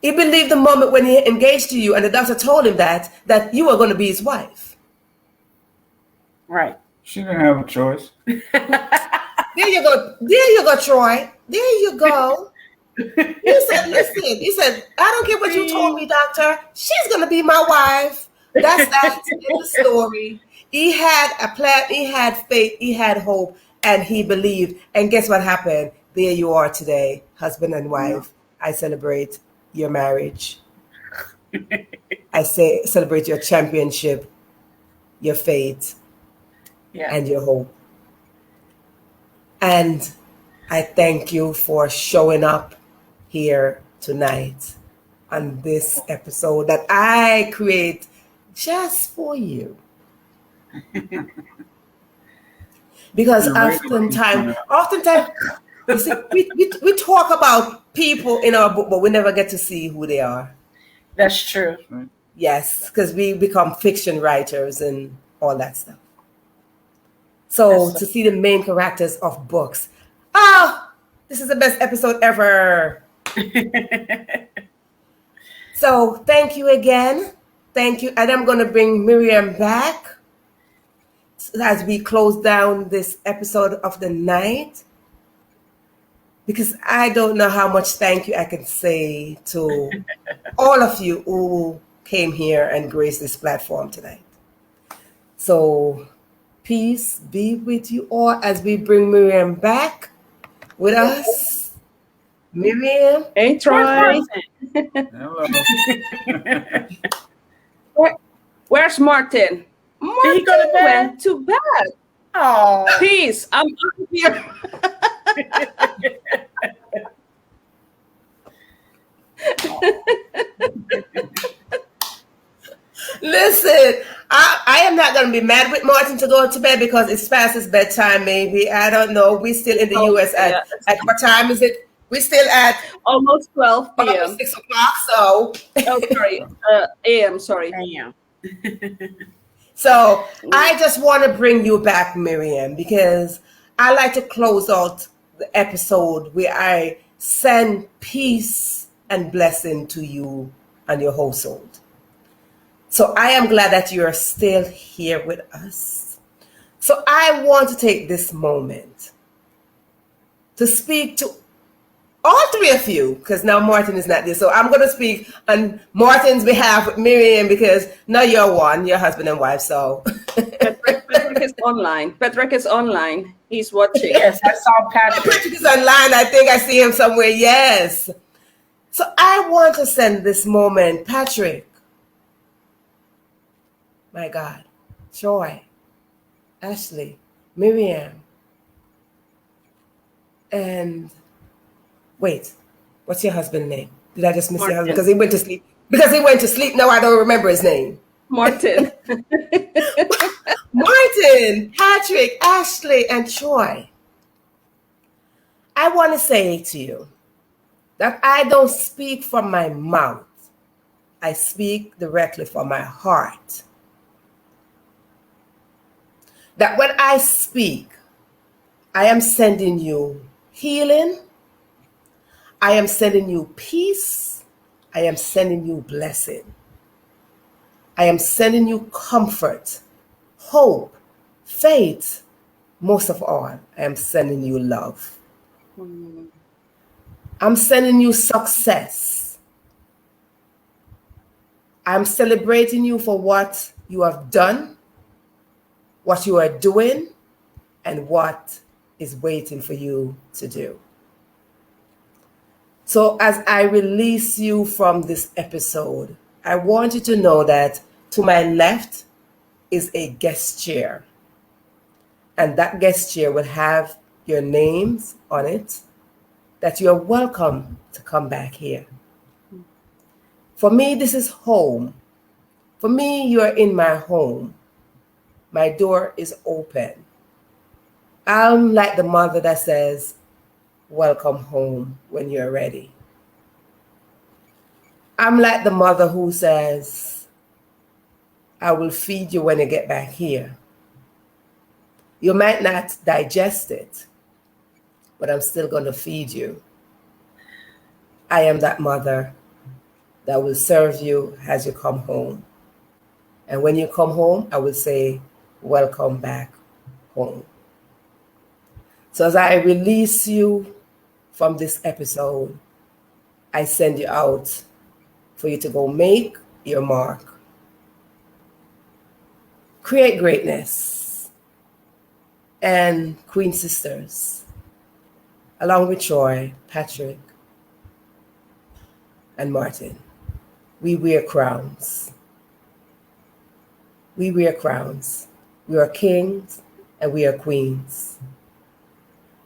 He believed the moment when he engaged to you and the doctor told him that you were going to be his wife. Right. She didn't have a choice. There you go. There you go, Troy. There you go. He said, I don't care what you told me, doctor. She's going to be my wife. That's in the story. He had a plan. He had faith. He had hope. And he believed. And guess what happened? There you are today, husband and wife. I celebrate your marriage. I celebrate your championship, your faith, and your hope. And I thank you for showing up here tonight on this episode that I create just for you. Because oftentimes, you see, we talk about people in our book, but we never get to see who they are. That's true. Yes, because we become fiction writers and all that stuff. So to see the main characters of books, this is the best episode ever. So thank you again. Thank you. And I'm going to bring Meriam back as we close down this episode of the night. Because I don't know how much thank you I can say to all of you who came here and graced this platform tonight. So peace be with you all as we bring Meriam back with us. Meriam. Hey, Troy. Hello. Where's Martin? Martin went to bed. Oh, Peace. I'm out here. Listen, I am not going to be mad with Martin to go to bed because it's past his bedtime, maybe. I don't know. We're still in the U.S. At what time is it? We're still at almost 12 p.m. 6 o'clock, so. Oh, sorry. A.m., sorry. damn. So I just want to bring you back, Meriam, because I like to close out the episode where I send peace and blessing to you and your household. So I am glad that you are still here with us. So I want to take this moment to speak to all three of you, because now Martin is not there. So I'm going to speak on Martin's behalf with Miriam, because now you're one, you're husband and wife. So Patrick is online. Patrick is online. He's watching. Yes, I saw Patrick. Patrick is online. I think I see him somewhere. Yes. So I want to send this moment, Patrick. My God. Joy. Ashley. Miriam. And wait, what's your husband's name? Did I just miss your husband? Because he went to sleep. Because he went to sleep. No, I don't remember his name. Martin. Martin, Patrick, Ashley, and Troy. I want to say to you that I don't speak from my mouth. I speak directly from my heart. That when I speak, I am sending you healing. I am sending you peace. I am sending you blessing. I am sending you comfort, hope, faith. Most of all, I am sending you love. I'm sending you success. I'm celebrating you for what you have done, what you are doing, and what is waiting for you to do. So as I release you from this episode, I want you to know that to my left is a guest chair. And that guest chair will have your names on it, that you're welcome to come back here. For me, this is home. For me, you are in my home. My door is open. I'm like the mother that says, welcome home when you're ready. I'm like the mother who says, I will feed you when you get back here. You might not digest it, but I'm still going to feed you. I am that mother that will serve you as you come home. And when you come home, I will say, welcome back home. So as I release you from this episode, I send you out for you to go make your mark. Create greatness. And Queen Sisters, along with Troy, Patrick, and Martin, we wear crowns. We wear crowns. We are kings and we are queens.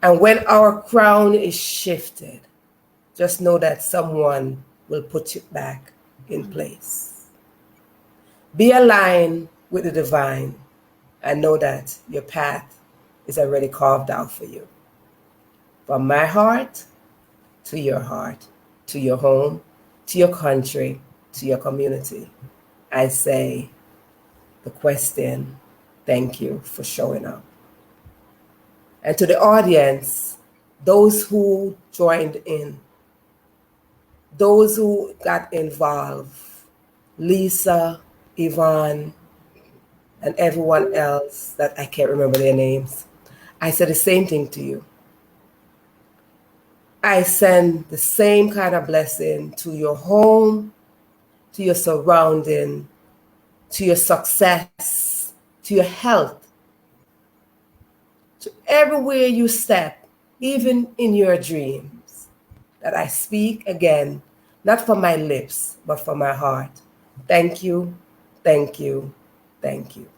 And when our crown is shifted, just know that someone will put you back in place. Be aligned with the divine and know that your path is already carved out for you. From my heart to your heart, to your home, to your country, to your community, I say the question, thank you for showing up. And to the audience, those who joined in, those who got involved, Lisa, Yvonne, and everyone else that I can't remember their names, I said the same thing to you. I send the same kind of blessing to your home, to your surrounding, to your success, to your health, to everywhere you step, even in your dreams, that I speak again, not from my lips, but from my heart. Thank you, thank you, thank you.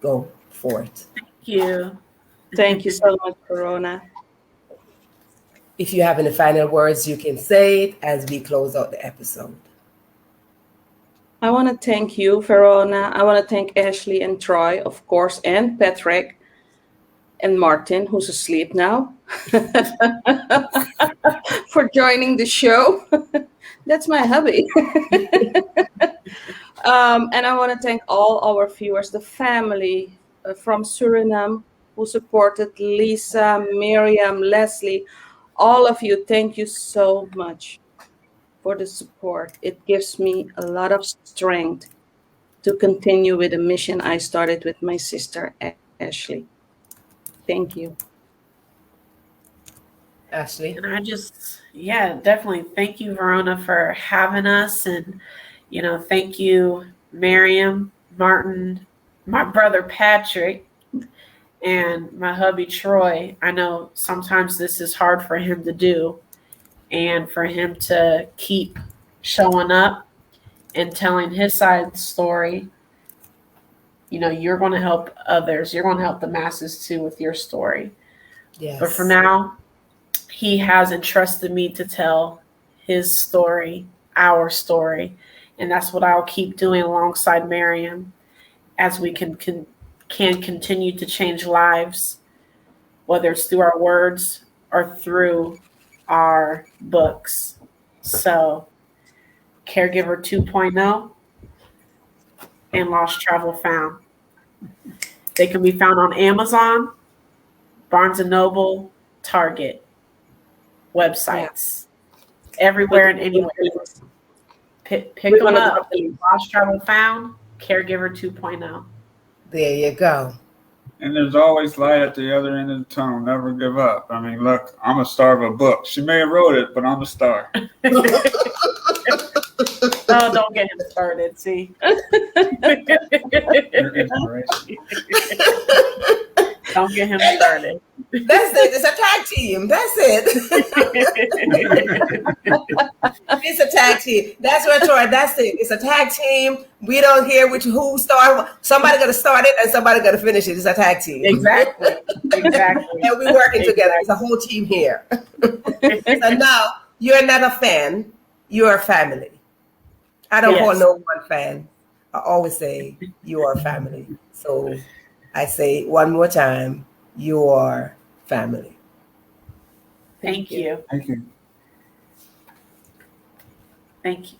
Go forth. Thank you. Thank you so much, Verona. If you have any final words, you can say it as we close out the episode. I want to thank you, Verona. I want to thank Ashley and Troy, of course, and Patrick and Martin, who's asleep now, for joining the show. That's my hobby. And I want to thank all our viewers, the family from Suriname who supported Lisa, Miriam, Leslie, all of you. Thank you so much for the support. It gives me a lot of strength to continue with the mission I started with my sister, Ashley. Thank you. Ashley. And definitely thank you, Verona, for having us. And, thank you, Meriam, Martin, my brother Patrick, and my hubby Troy. I know sometimes this is hard for him to do, and for him to keep showing up and telling his side of the story. You're going to help others. You're going to help the masses too with your story. Yes. But for now, he has entrusted me to tell his story, our story. And that's what I'll keep doing alongside Meriam as we can continue to change lives, whether it's through our words or through our books. So, Caregiver 2.0 and Lost Travel Found. They can be found on Amazon, Barnes & Noble, Target, websites, everywhere and anywhere. Pick them up. Lost Travel Found, Caregiver 2.0. There you go. And there's always light at the other end of the tunnel. Never give up. I mean, look, I'm a star of a book. She may have wrote it, but I'm a star. Oh, don't get him started. See, Your inspiration. don't get him started. That's it. It's a tag team. That's it. It's a tag team. That's right, Troy. That's it. It's a tag team. We don't care who started. Somebody got to start it and somebody got to finish it. It's a tag team. Exactly. And we're working together. It's a whole team here. So now you're not a fan. You're a family. I don't call no one fan. I always say you are family. So I say one more time, you are family. Thank you. Thank you. Thank you.